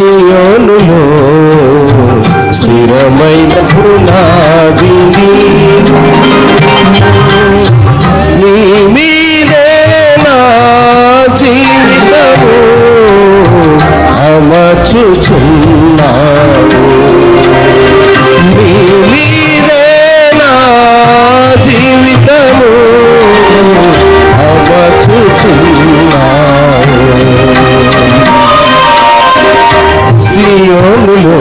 సియోనులో స్థిరమైన పునాది నీ మీదే నా జీవితము అమర్చుచున్నావు నీ మీదే నా జీవితము అమర్చుచున్నావు సియోనులో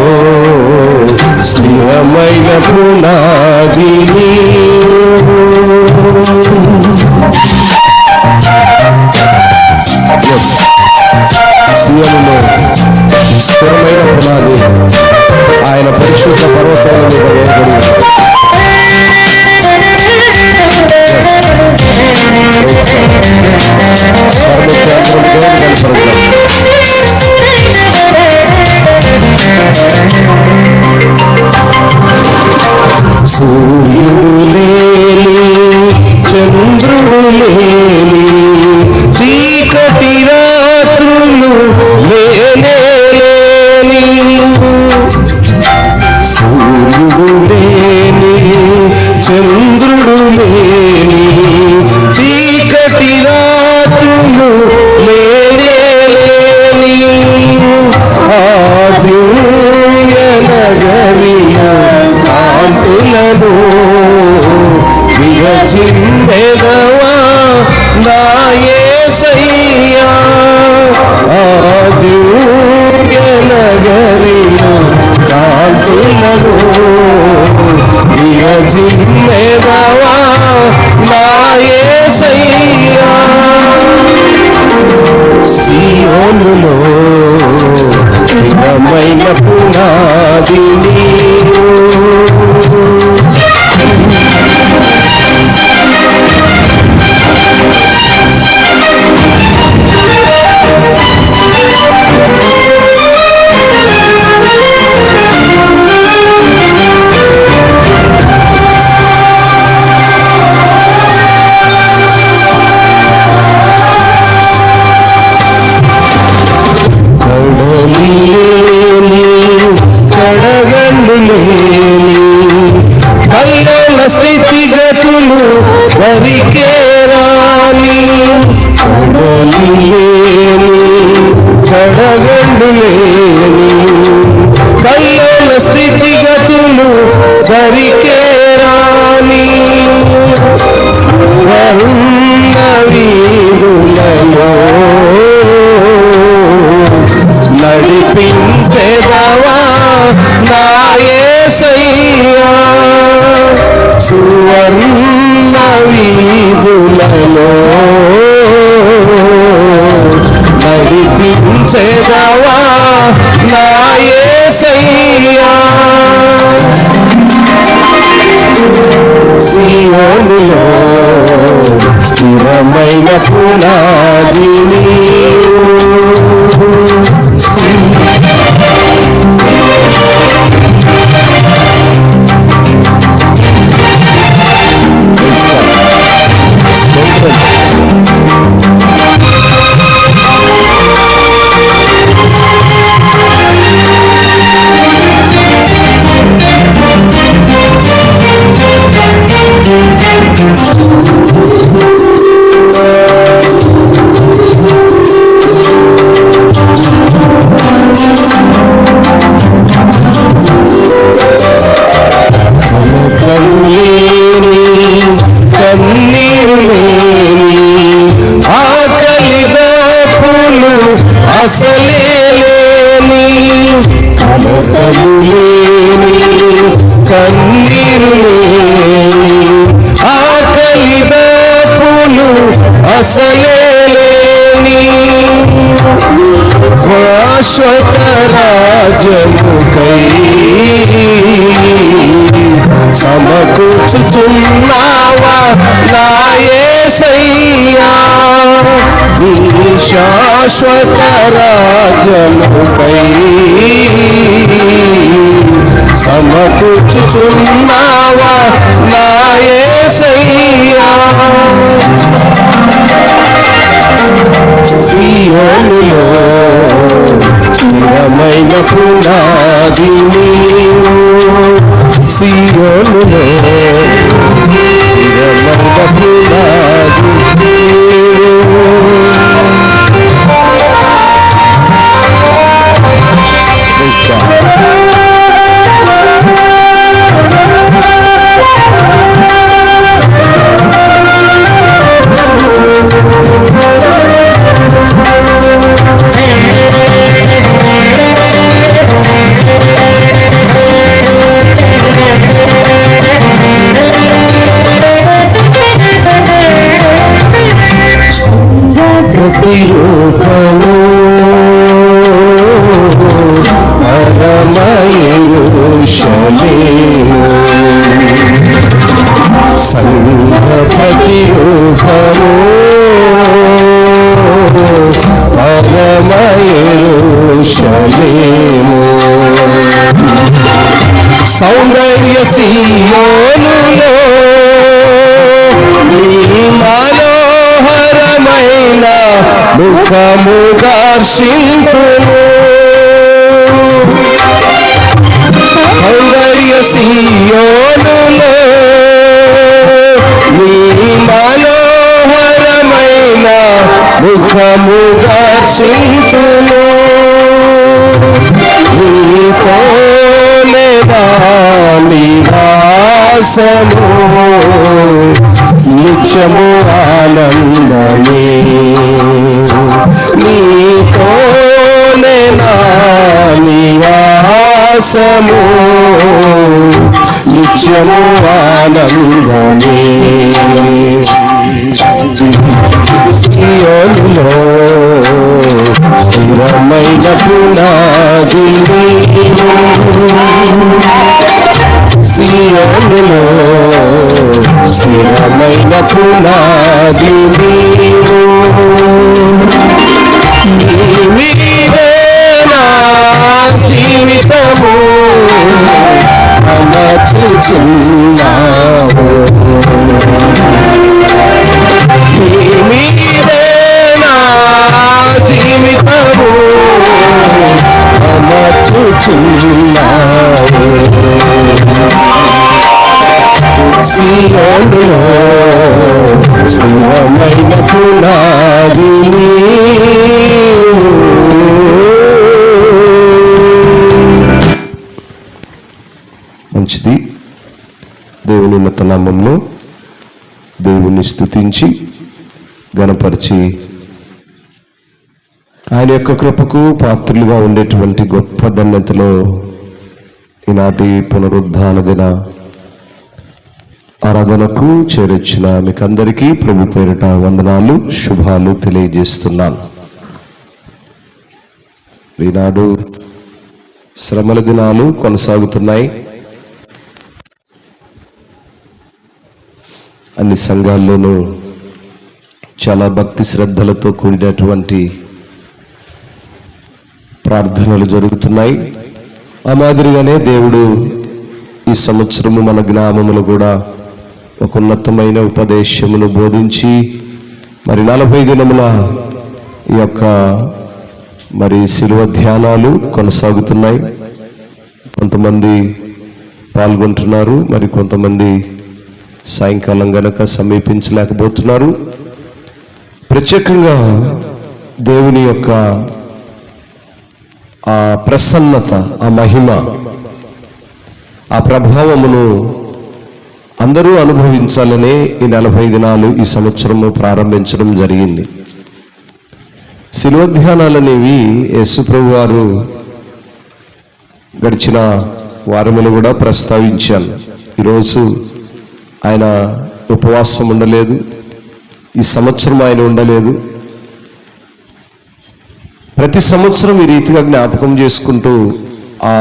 స్థిరమైన పునాది సియోనులో స్థిరమైన పునాది ఆయన పరిశుద్ధ పర్వతాల మీద వేయబడి సూర్యుడు లేని చంద్రుడు లేని చీకటి రాత్రులు లేని సూర్యుడు లేని చంద్రుడు లేని చీకటి రాత్రులు లేని ఆ దివ్య నగరిలో కాంతులను విరచిందెదవా నా యేసయ్యా ఆ దివ్య నగరిలో కాంతులను విరచిందెదవా నా యేసయ్యా సియోనులో స్థిరమైన పునాది కల్లోల స్థితిగతులు వరికే రాని కడగండు లేని కల్లోల స్థితిగతులు వరికే రాని వర్ణ వీధులలో నడిపించెదవా నా యేసయ్యా సువర్ణ వీధులలో నడిపించెదవా నా యేసయ్యా సియోనులో స్థిరమైన పునాది కన్నీరు లేని ఆకలి దప్పులు అసలే లేని శాశ్వత రాజ్యముకై సమకూర్చుచున్నావా నా యేసయ్యా శాశ్వత రాజ్యముకై సమకూర్చుచున్నావా నా యేసయ్యా సియోనులో స్థిరమైన పునాది నీవు సియోనులో స్థిరమైన పునాది నీవు ప్రతిరూపము పరమయేరూషలేము సంఘ ప్రతిరూపము పరమయేరూషలేము సౌందర్య సియోనులో నీ మనోహరమైన ముఖము దర్శింతును సౌందర్య సియోనులో నీ మనోహరమైన ముఖము దర్శింతును నీతోనే నివాసము నిత్యము ఆనందమే నీతోనే నివాసము నిత్యము ఆనందమే సియోనులో స్థిరమైన పునాది నీవు సియోనులో స్థిరమైన పునాది నీవు నీవే నా జీవితము అమర్చుచున్నావు నీవే నా జీవితము అమర్చుచున్నావు సియోనులో స్థిరమైన పునాది నీవు. మంచిది. దేవుని ఉన్నత నామములో దేవుని స్తుతించి గణపరిచి ఆయన యొక్క కృపకు పాత్రులుగా ఉండేటువంటి గొప్ప ధన్యతలో ఈనాటి పునరుద్ధాన దిన ఆరాధనకు చేరొచ్చిన మీకందరికీ ప్రభు పేరిట వందనాలు శుభాలు తెలియజేస్తున్నాను. ఈనాడు శ్రమల దినాలు కొనసాగుతున్నాయి. అన్ని సంఘాల్లోనూ చాలా భక్తి శ్రద్ధలతో కూడినటువంటి ప్రార్థనలు జరుగుతున్నాయి. ఆ మాదిరిగానే దేవుడు ఈ సంవత్సరము మన గ్రామములు కూడా ఒక ఉన్నతమైన ఉపదేశమును బోధించి మరి 40 దినముల ఈ యొక్క మరి శిలువ ధ్యానాలు కొనసాగుతున్నాయి. కొంతమంది పాల్గొంటున్నారు, మరి కొంతమంది సాయంకాలం గనక సమీపించలేకపోతున్నారు. ప్రత్యేకంగా దేవుని యొక్క ఆ ప్రసన్నత, ఆ మహిమ, ఆ ప్రభావమును అందరూ అనుభవించాలనే ఈ 40 దినాలు ఈ సంవత్సరము ప్రారంభించడం జరిగింది. శిలువ ధ్యానాలు అనేవి యేసుప్రభు వారు గడిచిన వారములు కూడా ప్రస్తావించాను. ఈరోజు ఆయన ఉపవాసం ఉండలేదు, ఈ సంవత్సరం ఆయన ఉండలేదు. ప్రతి సంవత్సరం ఈ రీతిగా జ్ఞాపకం చేసుకుంటూ ఆ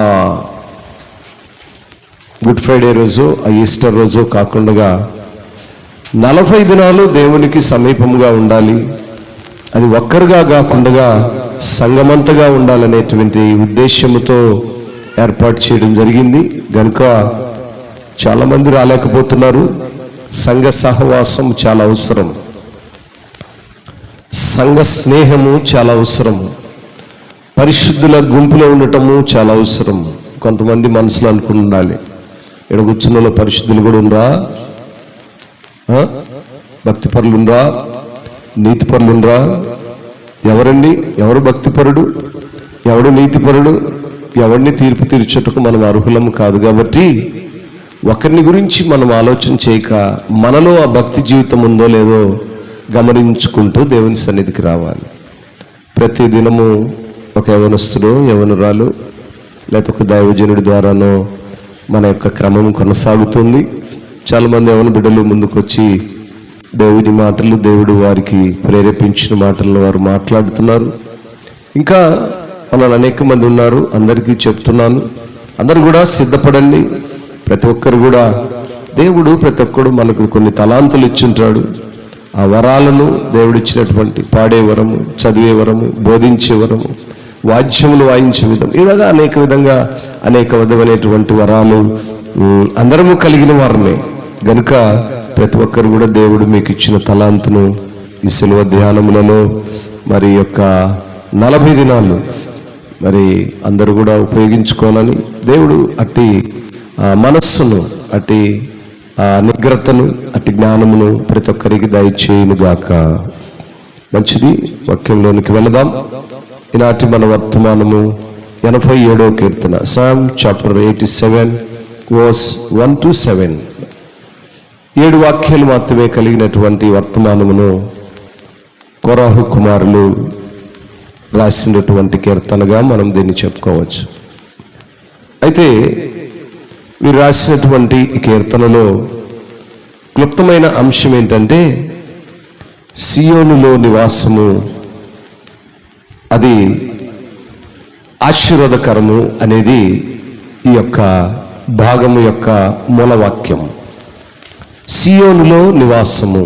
గుడ్ ఫ్రైడే రోజు, ఆ ఈస్టర్ రోజు కాకుండా 40 దినాలు దేవునికి సమీపంగా ఉండాలి, అది ఒక్కరుగా కాకుండా సంఘమంతగా ఉండాలనేటువంటి ఉద్దేశంతో ఏర్పాటు చేయడం జరిగింది. కనుక చాలామంది రాలేకపోతున్నారు. సంఘ సహవాసం చాలా అవసరం, సంఘ స్నేహము చాలా అవసరం. పరిశుద్ధుల గుంపులో ఉండటము చాలా అవసరం. కొంతమంది మనసులో అనుకుని ఉండాలి, ఇక్కడ కూర్చున్న పరిశుద్ధులు కూడా ఉండరా, భక్తి పరులు ఉండరా, నీతి పరులు ఉండరా? ఎవరండి? ఎవరు భక్తిపరుడు, ఎవడు నీతిపరుడు? ఎవరిని తీర్పు తీర్చుటకు మనం అర్హులము కాదు. కాబట్టి ఒకరిని గురించి మనం ఆలోచన చేయక మనలో ఆ భక్తి జీవితం ఉందో లేదో గమనించుకుంటూ దేవుని సన్నిధికి రావాలి. ప్రతి దినము ఒక యవనస్తుడు, యవనురాలు, లేకపోతే ఒక దైవజనుడి ద్వారానో మన యొక్క క్రమం కొనసాగుతుంది. చాలామంది యవన బిడ్డలు ముందుకు వచ్చి దేవుని మాటలు, దేవుడు వారికి ప్రేరేపించిన మాటలను వారు మాట్లాడుతున్నారు. ఇంకా మనల్ని అనేక మంది ఉన్నారు. అందరికీ చెప్తున్నాను, అందరు కూడా సిద్ధపడండి. ప్రతి ఒక్కరు కూడా దేవుడు ప్రతి ఒక్కడు మనకు కొన్ని తలాంతులు ఇచ్చుంటాడు. ఆ వరాలను దేవుడు ఇచ్చినటువంటి పాడే వరము, చదివే వరము, బోధించే వరము, వాద్యములు వాయించే విధం, ఇలాగా అనేక విధమైనటువంటి వరాలు అందరము కలిగిన వారమే. గనుక ప్రతి ఒక్కరు కూడా దేవుడు మీకు ఇచ్చిన తలాంతును ఈ శిలువ ధ్యానములలో మరి యొక్క 40 దినాలు మరి అందరూ కూడా ఉపయోగించుకోవాలని దేవుడు అట్టి మనస్సును, అట్టి నిగ్రతను, అట్టి జ్ఞానమును ప్రతి ఒక్కరికి దయచేయునుగాక. మంచిది, వాక్యంలోనికి వెళదాం. ఈనాటి మన వర్తమానము 87వ కీర్తన, సామ్ చాప్టర్ 87 verse 1 to 7. 7 వాక్యాలు మాత్రమే కలిగినటువంటి వర్తమానమును కోరాహు కుమారులు రాసినటువంటి కీర్తనగా మనం దీన్ని చెప్పుకోవచ్చు. అయితే వీరు రాసినటువంటి ఈ కీర్తనలో క్లుప్తమైన అంశం ఏంటంటే, సియోనులో నివాసము అది ఆశీర్వాదకరము అనేది ఈ యొక్క భాగము యొక్క మూలవాక్యం. సియోనులో నివాసము.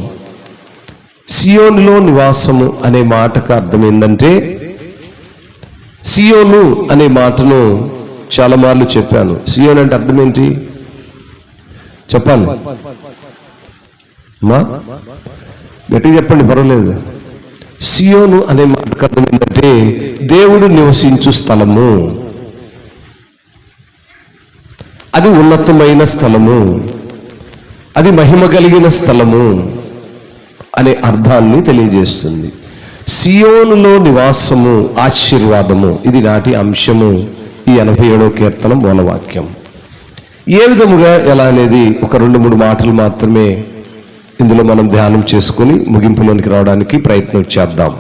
సియోనులో నివాసము అనే మాటకు అర్థం ఏంటంటే, సియోను అనే మాటను చాలా మార్లు చెప్పాను. సియోన్ అంటే అర్థం ఏంటి చెప్పాలి మా గట్టిగా చెప్పండి, పర్వాలేదు. సియోను అనే మాటకు అర్థం ఏంటంటే దేవుడు నివసించు స్థలము, అది ఉన్నతమైన స్థలము, అది మహిమ కలిగిన స్థలము అనే అర్థాన్ని తెలియజేస్తుంది. సియోనులో నివాసము ఆశీర్వాదము, ఇది నాటి అంశము. ఈ 87వ కీర్తన మూలవాక్యం. ఏ విధముగా ఎలా అనేది ఒక 2-3 మాటలు మాత్రమే ఇందులో మనం ధ్యానం చేసుకుని ముగింపులోనికి రావడానికి ప్రయత్నం చేద్దాం.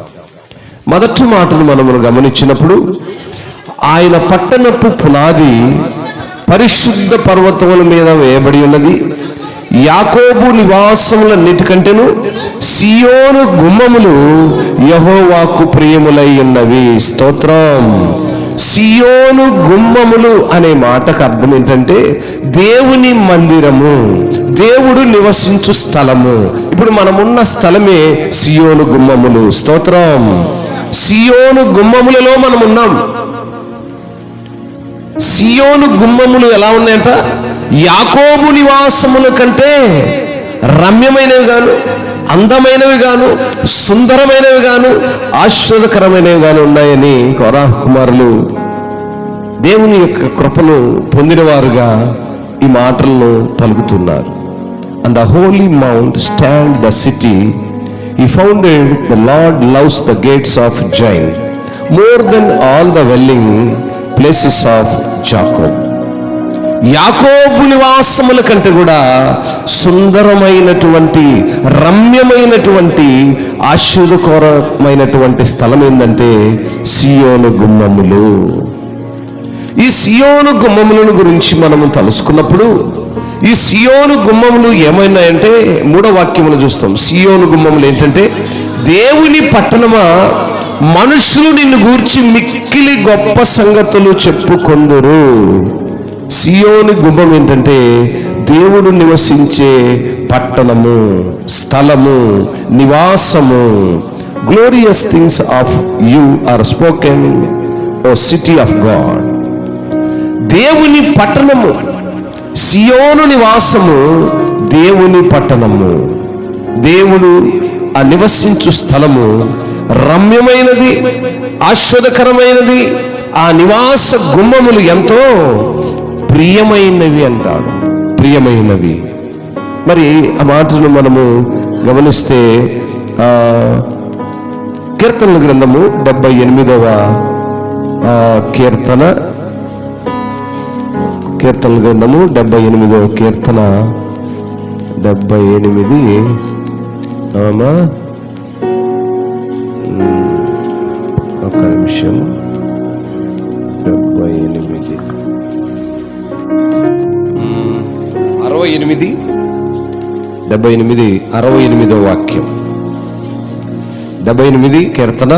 మొదటి మాటను మనము గమనించినప్పుడు, ఆయన పట్టణపు పునాది పరిశుద్ధ పర్వతముల మీద వేయబడి ఉన్నది, యాకోబు నివాసములన్నిటికంటేను సియోను గుమ్మములు యెహోవాకు ప్రియములై ఉన్నవి. స్తోత్రం. సియోను గుమ్మములు అనే మాటకు అర్థం ఏంటంటే దేవుని మందిరము, దేవుడు నివసించు స్థలము. ఇప్పుడు మనమున్న స్థలమే సియోను గుమ్మములు. స్తోత్రం. సియోను గుమ్మములలో మనం ఉన్నాం. సియోను గుమ్మములు ఎలా ఉన్నాయంట? యాకోబు నివాసముల కంటే రమ్యమైనవి గాను, అందమైనవి గాను, సుందరమైనవి గాను, ఆశ్చర్యకరమైనవి గాను ఉన్నాయని కోరాహు కుమారులు దేవుని యొక్క కృపను పొందినవారుగా ఈ మాటలను పలుకుతున్నారు. On the holy mount stand the city he founded, the Lord loves the gates of Zion more than all the dwelling places of Jacob. యాకోబు నివాసముల కంటే కూడా సుందరమైనటువంటి, రమ్యమైనటువంటి, ఆశీర్వాదకరమైనటువంటి స్థలం ఏంటంటే సియోను గుమ్మములు. ఈ సియోను గుమ్మములను గురించి మనము తెలుసుకున్నప్పుడు, ఈ సియోను గుమ్మములు ఏమైనాయంటే 3వ వాక్యములు చూస్తాం. సియోను గుమ్మములు ఏంటంటే, దేవుని పట్టణమా, మనుషులు నిన్ను గూర్చి మిక్కిలి గొప్ప సంగతులు చెప్పుకొందురు. సియోను గుమ్మం ఏంటంటే దేవుడు నివసించే పట్టణము, స్థలము, నివాసము. Glorious things of you are spoken O city of God. దేవుని పట్టణము, సియోను నివాసము, దేవుని పట్టణము, దేవుడు ఆ నివసించు స్థలము, రమ్యమైనది, ఆస్వాదకరమైనది. ఆ నివాస గుమ్మములు ఎంతో ప్రియమైనవి అంటాడు, ప్రియమైనవి. మరి ఆ మాటను మనము గమనిస్తే కీర్తనల గ్రంథము 78వ కీర్తన, కీర్తనల గ్రంథము 78వ కీర్తన 78 ఒక నిమిషం 68వ వాక్యం. 78 కీర్తన.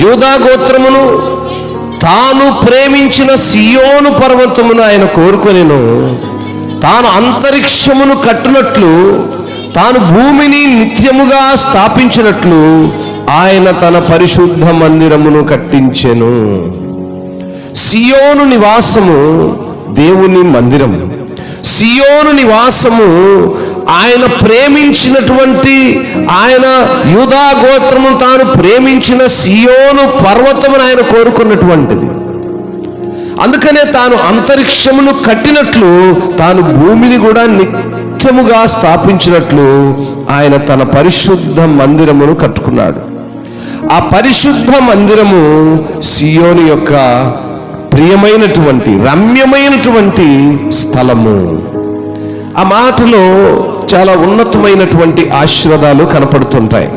యూదా గోత్రమును తాను ప్రేమించిన సియోను పర్వతమును ఆయన కోరుకొనెను. తాను అంతరిక్షమును కట్టునట్లు, తాను భూమిని నిత్యముగా స్థాపించినట్లు ఆయన తన పరిశుద్ధ మందిరమును కట్టించెను. సియోను నివాసము దేవుని మందిరం. సియోను నివాసము ఆయన ప్రేమించినటువంటి, ఆయన యూదా గోత్రము తాను ప్రేమించిన సియోను పర్వతమును ఆయన కోరుకున్నటువంటిది. అందుకనే తాను అంతరిక్షమును కట్టినట్లు, తాను భూమిని కూడా నిత్యముగా స్థాపించినట్లు ఆయన తన పరిశుద్ధ మందిరమును కట్టుకున్నాడు. ఆ పరిశుద్ధ మందిరము సియోను యొక్క ప్రియమైనటువంటి, రమ్యమైనటువంటి స్థలము. ఆ మాటలో చాలా ఉన్నతమైనటువంటి ఆశీర్వాదాలు కనపడుతుంటాయి.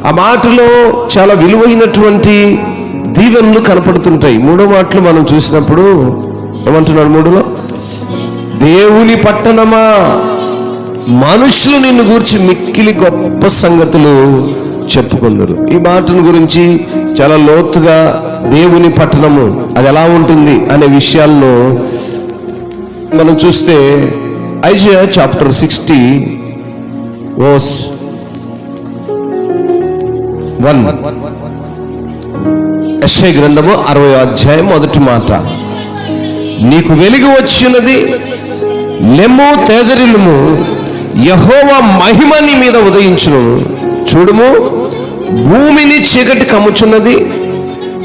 ఆ మాటలో చాలా విలువైనటువంటి దీవెనలు కనపడుతుంటాయి. 3వ మాటలు మనం చూసినప్పుడు ఏమంటున్నాడు 3లో? దేవుని పట్టణమా, మనుషులు నిన్ను గూర్చి మిక్కిలి గొప్ప సంగతులు చెప్పుకుందరు. ఈ మాటను గురించి చాలా లోతుగా దేవుని పట్టణము అది ఎలా ఉంటుంది అనే విషయాలను మనం చూస్తే ఐజయా చాప్టర్ 60 verse 1, యెషయా గ్రంథము 60వ అధ్యాయం 1వ మాట. నీకు వెలుగు వచ్చినది, లెమ్ము తేజరిల్లుము, యెహోవా మహిమ నీ మీద ఉదయించును. చూడుము, భూమిని చీకటి కమ్ముచున్నది,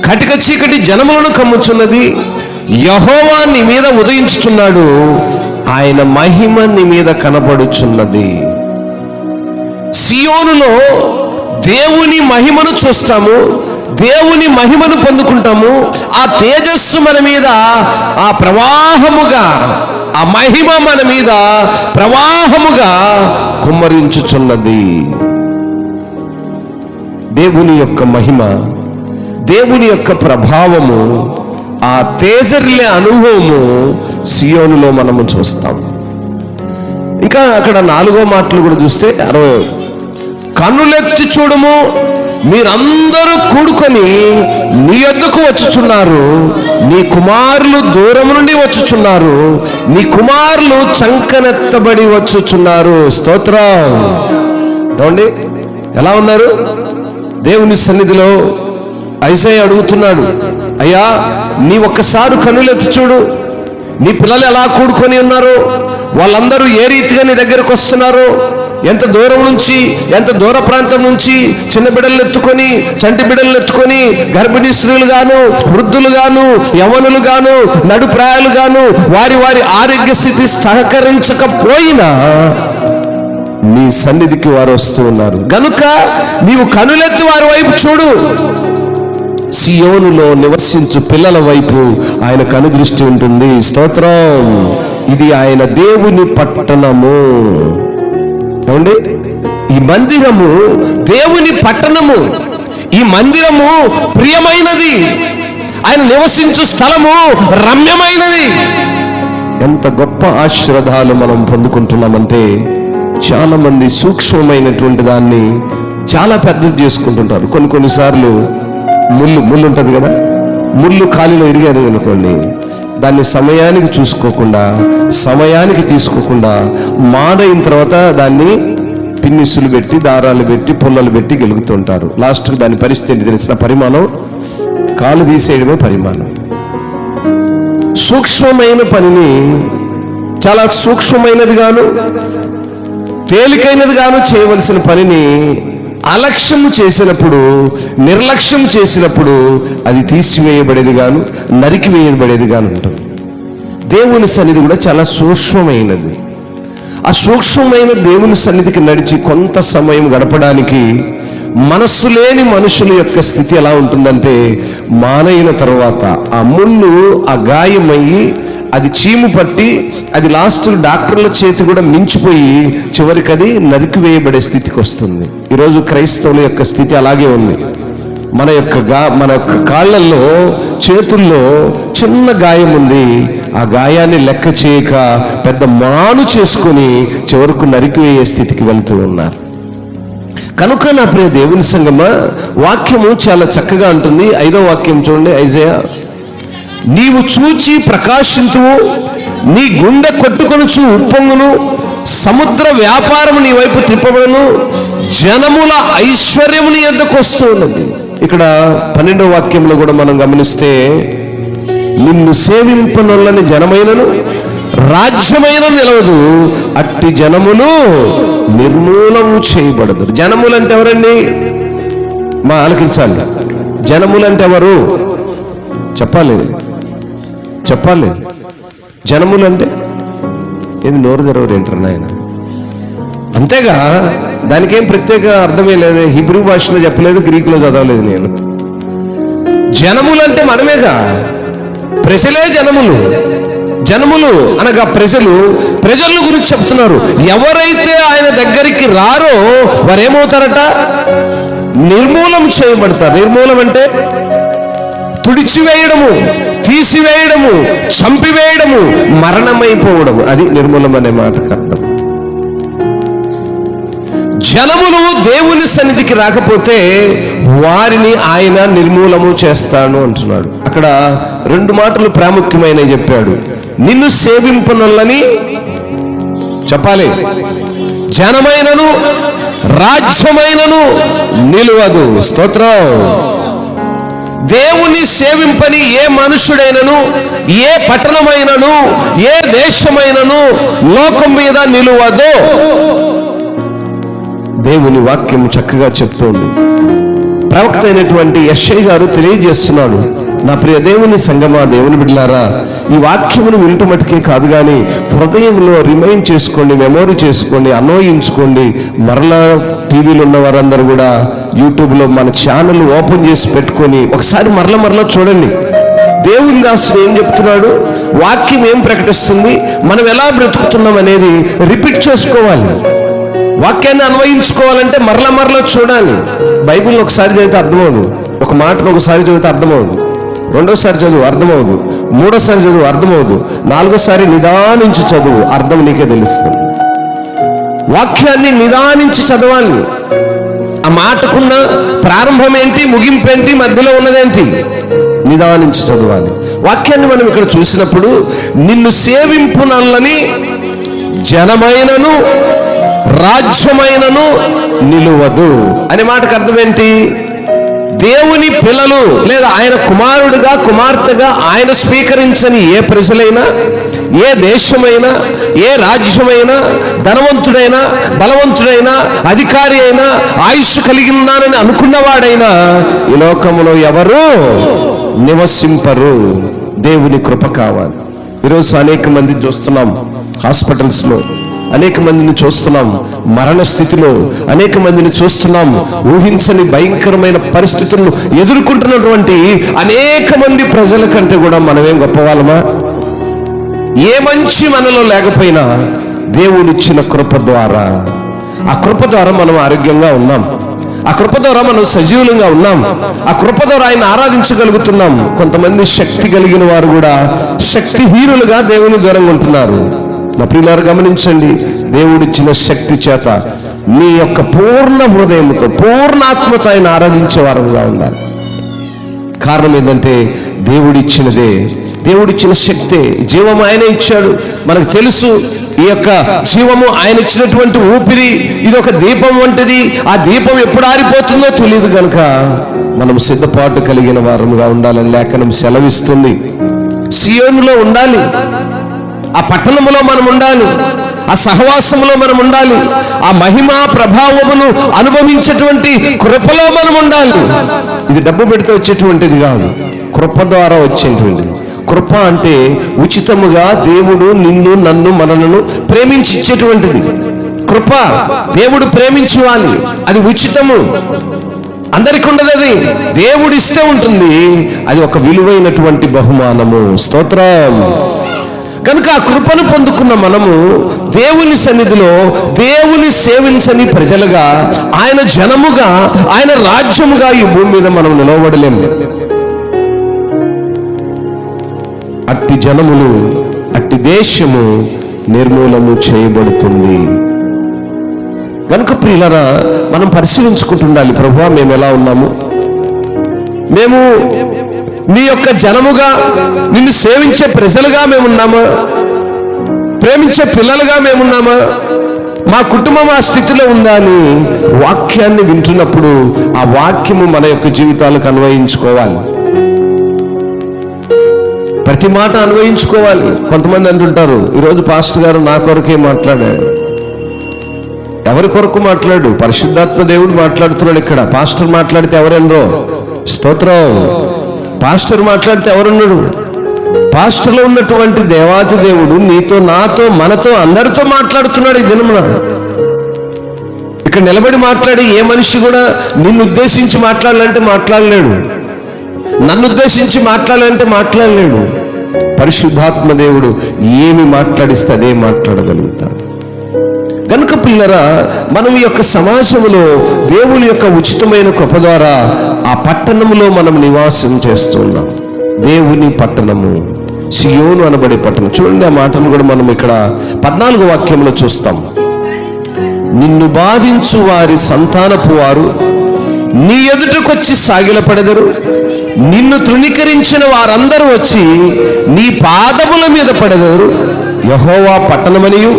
కటిక చీకటి జనములను కమ్ముచున్నది. యెహోవా నీ మీద ఉదయించుచున్నాడు, ఆయన మహిమ నీ మీద కనబడుచున్నది. సియోనులో దేవుని మహిమను చూస్తాము, దేవుని మహిమను పొందుకుంటాము. ఆ తేజస్సు మన మీద ఆ ప్రవాహముగా, ఆ మహిమ మన మీద ప్రవాహముగా కుమ్మరించుచున్నది. దేవుని యొక్క మహిమ, దేవుని యొక్క ప్రభావము, ఆ తేజరిల్లే అనుభవము సియోనులో మనము చూస్తాం. ఇంకా అక్కడ 4వ మాటలు కూడా చూస్తే 60, కన్నులెత్తి చూడము, మీరందరూ కూడుకొని నీ యొద్దకు వచ్చుచున్నారు, నీ కుమారులు దూరం నుండి వచ్చుచున్నారు, నీ కుమారులు చంకనెత్తబడి వచ్చుచున్నారు. స్తోత్రం. ఏమండి, ఎలా ఉన్నారు? దేవుని సన్నిధిలో ఐసయ్య అడుగుతున్నాడు, అయ్యా నీ ఒక్కసారి కన్నులెత్తి చూడు, నీ పిల్లలు ఎలా కూడుకొని ఉన్నారు, వాళ్ళందరూ ఏ రీతిగా నీ దగ్గరకు వస్తున్నారు, ఎంత దూరం నుంచి, ఎంత దూర ప్రాంతం నుంచి చిన్న బిడ్డలు ఎత్తుకొని, చంటి బిడ్డలు ఎత్తుకొని, గర్భిణీ స్త్రీలు గాను, వృద్ధులు గాను, యవనులు గాను, నడుప్రాయాలు గాను, వారి వారి ఆరోగ్య స్థితి సహకరించకపోయినా నీ సన్నిధికి వారు వస్తూ ఉన్నారు. గనుక నీవు కనులెత్తి వారి వైపు చూడు. సియోనులో నివసించు పిల్లల వైపు ఆయన కనుదృష్టి ఉంటుంది. స్తోత్రం. ఇది ఆయన దేవుని పట్టణము. ఏమండి, ఈ మందిరము దేవుని పట్టణము. ఈ మందిరము ప్రియమైనది, ఆయన నివసించు స్థలము రమ్యమైనది. ఎంత గొప్ప ఆశీర్వాదాలు మనం పొందుకుంటున్నామంటే, చాలా మంది సూక్ష్మమైనటువంటి దాన్ని చాలా పెద్దది చేసుకుంటుంటారు. కొన్నిసార్లు ముళ్ళు ఉంటుంది కదా, ముళ్ళు కాలిలో ఇరిగారు అనుకోండి, దాన్ని సమయానికి చూసుకోకుండా, సమయానికి తీసుకోకుండా మాడైన తర్వాత దాన్ని పిన్నిసులు పెట్టి, దారాలు పెట్టి, పుల్లలు పెట్టి గెలుగుతుంటారు. లాస్ట్కి దాని పరిస్థితి తెలిసిన పరిమాణం కాలు తీసేయడమే పరిమాణం. సూక్ష్మమైన పనిని చాలా సూక్ష్మమైనది గాను, తేలికైనది గాను చేయవలసిన పనిని అలక్ష్యము చేసినప్పుడు, నిర్లక్ష్యం చేసినప్పుడు అది తీసివేయబడేది గాను, నరికివేయబడేది గాను ఉంటుంది. దేవుని సన్నిధి కూడా చాలా సూక్ష్మమైనది. ఆ సూక్ష్మమైన దేవుని సన్నిధికి నడిచి కొంత సమయం గడపడానికి మనస్సు లేని మనుషుల యొక్క స్థితి ఎలా ఉంటుందంటే, మానైన తర్వాత ఆ ముళ్ళు ఆ గాయమయ్యి అది చీము పట్టి అది లాస్ట్ డాక్టర్ల చేతి కూడా మించిపోయి చివరికి అది నరికివేయబడే స్థితికి వస్తుంది. ఈరోజు క్రైస్తవుల యొక్క స్థితి అలాగే ఉంది. మన యొక్క కాళ్ళల్లో, చేతుల్లో చిన్న గాయం ఉంది. ఆ గాయాన్ని లెక్క చేయక పెద్ద మాను చేసుకొని చివరకు నరికివేయే స్థితికి వెళ్తూ ఉన్నారు. కనుక నా ప్రియ దేవుని సంగమా, వాక్యము చాలా చక్కగా ఉంటుంది. 5వ వాక్యం చూడండి, ఐజయా. నీవు చూచి ప్రకాశింతువు, నీ గుండె కొట్టుకొనుచు ఉప్పొంగును, సముద్ర వ్యాపారము నీ వైపు త్రిప్పబడును, జనముల ఐశ్వర్యము నీ యొద్దకు వస్తూ ఉన్నది. ఇక్కడ 12వ వాక్యంలో కూడా మనం గమనిస్తే, నిన్ను సేవింపనొల్లని జనమైనను రాజ్యమైన నిలవదు, అట్టి జనములు నిర్మూలము చేయబడదు. జనములంటే ఎవరండి? మా ఆలకించాలి. జనములంటే ఎవరు? చెప్పాలి. జనములంటే ఏది? నోరు తెరవరు ఏంటారు నాయన. అంతేగా, దానికేం ప్రత్యేక అర్థమే లేదు. హిబ్రూ భాషలో చెప్పలేదు, గ్రీకులో చదవలేదు నేను. జనములంటే మనమేగా, ప్రజలే జనములు. జనములు అనగా ప్రజల గురించి చెప్తున్నారు. ఎవరైతే ఆయన దగ్గరికి రారో వారేమవుతారట? నిర్మూలం చేయబడతారు. నిర్మూలం అంటే తుడిచివేయడము, తీసివేయడము, చంపివేయడము, మరణమైపోవడము. అది నిర్మూలం అనే మాటకు అర్థం. జనములు దేవుని సన్నిధికి రాకపోతే వారిని ఆయన నిర్మూలము చేస్తాను అంటున్నాడు. అక్కడ 2 మాటలు ప్రాముఖ్యమైన చెప్పాడు. నిన్ను సేవింపనొల్లని చెప్పాలి, జనమైనను రాజ్యమైనను నిలువదు. స్తోత్రం. దేవుని సేవింపని ఏ మనుషుడైనను, ఏ పట్టణమైనను, ఏ దేశమైనను లోకం మీద నిలువదు. దేవుని వాక్యం చక్కగా చెప్తోంది. ప్రవక్త అయినటువంటి యెషయా గారు తెలియజేస్తున్నాడు. నా ప్రియ దేవుని సంగమా, దేవుని బిడ్డలారా, ఈ వాక్యమును వింటూ మటుకే కాదు కానీ హృదయంలో రిమైండ్ చేసుకోండి, మెమోరీ చేసుకోండి, అన్వయించుకోండి. మరలా టీవీలో ఉన్న వారందరూ కూడా యూట్యూబ్లో మన ఛానల్ ఓపెన్ చేసి పెట్టుకొని ఒకసారి మరలా చూడండి. దేవుని దాసుడు ఏం చెప్తున్నాడు, వాక్యం ఏం ప్రకటిస్తుంది, మనం ఎలా బ్రతుకుతున్నాం అనేది రిపీట్ చేసుకోవాలి. వాక్యాన్ని అన్వయించుకోవాలంటే మరలా చూడాలి. బైబిల్ ఒకసారి చదివితే అర్థమవుదు, ఒక మాటను ఒకసారి చదివితే అర్థమవుదు, రెండోసారి చదువు అర్థమవుదు, మూడోసారి చదువు అర్థమవుదు, నాలుగోసారి నిదానించి చదువు, అర్థం నీకే తెలుస్తుంది. వాక్యాన్ని నిదానించి చదవాలి. ఆ మాటకున్న ప్రారంభం ఏంటి, ముగింపు ఏంటి, మధ్యలో ఉన్నదేంటి, నిదానించి చదవాలి. వాక్యాన్ని మనం ఇక్కడ చూసినప్పుడు, నిన్ను సేవింపునల్లని జనమైనను రాజ్యమైనను నిలువదు అనే మాటకు అర్థం ఏంటి? దేవుని పిల్లలు లేదా ఆయన కుమారుడిగా, కుమార్తెగా ఆయన స్వీకరించని ఏ ప్రజలైనా, ఏ దేశమైనా, ఏ రాజ్యమైనా, ధనవంతుడైనా, బలవంతుడైనా, అధికారి అయినా, ఆయుష్ కలిగినానని అనుకున్నవాడైనా ఈ లోకంలో ఎవరు నివసింపరు. దేవుని కృప కావాలి. ఈరోజు అనేక మంది చూస్తున్నాం, హాస్పిటల్స్లో అనేక మందిని చూస్తున్నాం, మరణ స్థితిలో అనేక మందిని చూస్తున్నాం, ఊహించని భయంకరమైన పరిస్థితులను ఎదుర్కొంటున్నటువంటి అనేక మంది ప్రజల కంటే కూడా మనమేం గొప్పవాళ్ళమా? ఏ మంచి మనలో లేకపోయినా దేవుడిచ్చిన కృప ద్వారా, ఆ కృప ద్వారా మనం ఆరోగ్యంగా ఉన్నాం, ఆ కృప ద్వారా మనం సజీవులంగా ఉన్నాం, ఆ కృప ద్వారా ఆయన ఆరాధించగలుగుతున్నాం. కొంతమంది శక్తి కలిగిన వారు కూడా శక్తిహీనులుగా దేవుని దూరంగా ఉంటున్నారు. నా ప్రియులారా గమనించండి, దేవుడిచ్చిన శక్తి చేత నీ యొక్క పూర్ణ హృదయంతో, పూర్ణాత్మతో ఆయన ఆరాధించే వారుగా ఉండాలి. కారణం ఏంటంటే దేవుడిచ్చినదే, దేవుడిచ్చిన శక్తే. జీవం ఆయన ఇచ్చాడు, మనకు తెలుసు. ఈ యొక్క జీవము ఆయన ఇచ్చినటువంటి ఊపిరి, ఇది ఒక దీపం వంటిది. ఆ దీపం ఎప్పుడు ఆరిపోతుందో తెలియదు కనుక మనం సిద్ధపాటు కలిగిన వారుగా ఉండాలని లేఖనం సెలవిస్తుంది. సియోనులో ఉండాలి, ఆ పట్టణంలో మనం ఉండాలి. ఆ సహవాసంలో మనం ఉండాలి, ఆ మహిమా ప్రభావమును అనుభవించేటువంటి కృపలో మనం ఉండాలి. ఇది డబ్బు పెడితే వచ్చేటువంటిది కాదు, కృప ద్వారా వచ్చేటువంటిది. కృప అంటే ఉచితముగా దేవుడు నిన్ను నన్ను మనలను ప్రేమించి ఇచ్చేటువంటిది. కృప దేవుడు ప్రేమించాలి, అది ఉచితము, అందరికి ఉండదు. అది దేవుడు ఇస్తే ఉంటుంది, అది ఒక విలువైనటువంటి బహుమానము. స్తోత్రం. కనుక ఆ కృపను పొందుకున్న మనము దేవుని సన్నిధిలో దేవుని సేవించని ప్రజలుగా, ఆయన జనముగా, ఆయన రాజ్యముగా ఈ భూమి మీద మనం నిలవబడలేము. అట్టి జనములు, అట్టి దేశము నిర్మూలము చేయబడుతుంది. కనుక ప్రియులారా, మనం పరిశీలించుకుంటుండాలి, ప్రభువా మేము ఎలా ఉన్నాము? మేము నీ యొక్క జనముగా, నిన్ను సేవించే ప్రజలుగా మేమున్నామా? ప్రేమించే పిల్లలుగా మేమున్నామా? మా కుటుంబం ఆ స్థితిలో ఉందా అని వాక్యాన్ని వింటున్నప్పుడు ఆ వాక్యము మన యొక్క జీవితాలకు అన్వయించుకోవాలి. ప్రతి మాట అన్వయించుకోవాలి. కొంతమంది అంటుంటారు, ఈరోజు పాస్టర్ గారు నా కొరకే మాట్లాడాడు. ఎవరి కొరకు మాట్లాడు? పరిశుద్ధాత్మ దేవుడు మాట్లాడుతున్నాడు. ఇక్కడ పాస్టర్ మాట్లాడితే ఎవరెన్నరో? స్తోత్రం. పాస్టర్ మాట్లాడితే ఎవరున్నాడు? పాస్టర్లో ఉన్నటువంటి దేవాతి దేవుడు నీతో, నాతో, మనతో, అందరితో మాట్లాడుతున్నాడు ఈ దినమున. ఇక్కడ నిలబడి మాట్లాడి ఏ మనిషి కూడా నిన్ను ఉద్దేశించి మాట్లాడాలంటే మాట్లాడలేడు, నన్ను ఉద్దేశించి మాట్లాడాలంటే మాట్లాడలేడు. పరిశుద్ధాత్మ దేవుడు ఏమి మాట్లాడిస్తే అదే మాట్లాడగలుగుతాడు. కనుక పిల్లరా, మనం ఈ యొక్క సమాజంలో దేవుని యొక్క ఉచితమైన కృప ద్వారా ఆ పట్టణంలో మనం నివాసం చేస్తున్నాం. దేవుని పట్టణము, సియోను అనబడే పట్టణం. చూడండి, ఆ మాటను కూడా మనం ఇక్కడ 14వ వాక్యంలో చూస్తాం. నిన్ను బాధించు వారి సంతానపు వారు నీ ఎదుటకొచ్చి సాగిలపడెదరు, నిన్ను తృణీకరించిన వారందరూ వచ్చి నీ పాదముల మీద పడెదరు. యెహోవా పట్టణమనియు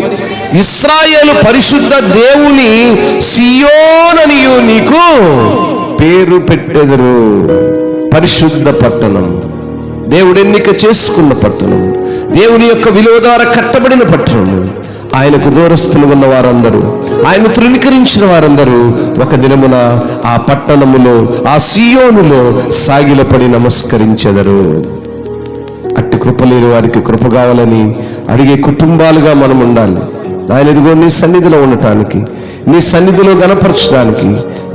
ఇశ్రాయేలు పరిశుద్ధ దేవుని సియోననియు నీకు పేరు పెట్టెదరు. పరిశుద్ధ పట్టణం, దేవుడు ఎన్నిక చేసుకున్న పట్టణం, దేవుని యొక్క విలువ ద్వారా కట్టబడిన పట్టణం. ఆయనకు దూరస్తులు ఉన్న వారందరూ, ఆయన తృణీకరించిన వారందరూ ఒక దినమున ఆ పట్టణములో, ఆ సియోనులో సాగిలపడి నమస్కరించెదరు. అట్టి కృప లేని వారికి కృప కావాలని అడిగే కుటుంబాలుగా మనం ఉండాలి. ఆయన ఎదుగో నీ సన్నిధిలో ఉండటానికి, నీ సన్నిధిలో గణపరచడానికి,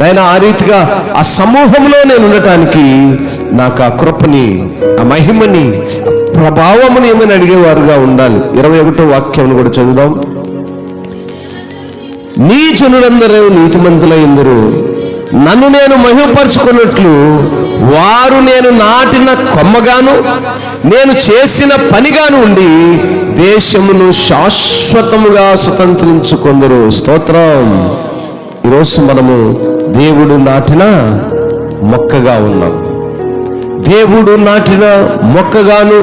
ఆయన ఆ రీతిగా ఆ సమూహంలో నేను ఉండటానికి నాకు ఆ కృపని, ఆ మహిమని, ప్రభావముని ఏమని అడిగేవారుగా ఉండాలి. 21వ వాక్యం కూడా చదువుదాం. నీ జనులందరూ నీతిమంతులైందరు, నన్ను నేను మహిమపరుచుకున్నట్లు వారు నేను నాటిన కొమ్మగాను నేను చేసిన పనిగాను ఉండి దేశమును శాశ్వతముగా స్వతంత్రించుకొందరు. స్తోత్రం. ఈరోజు మనము దేవుడు నాటిన మొక్కగా ఉన్నాం. దేవుడు నాటిన మొక్కగాను,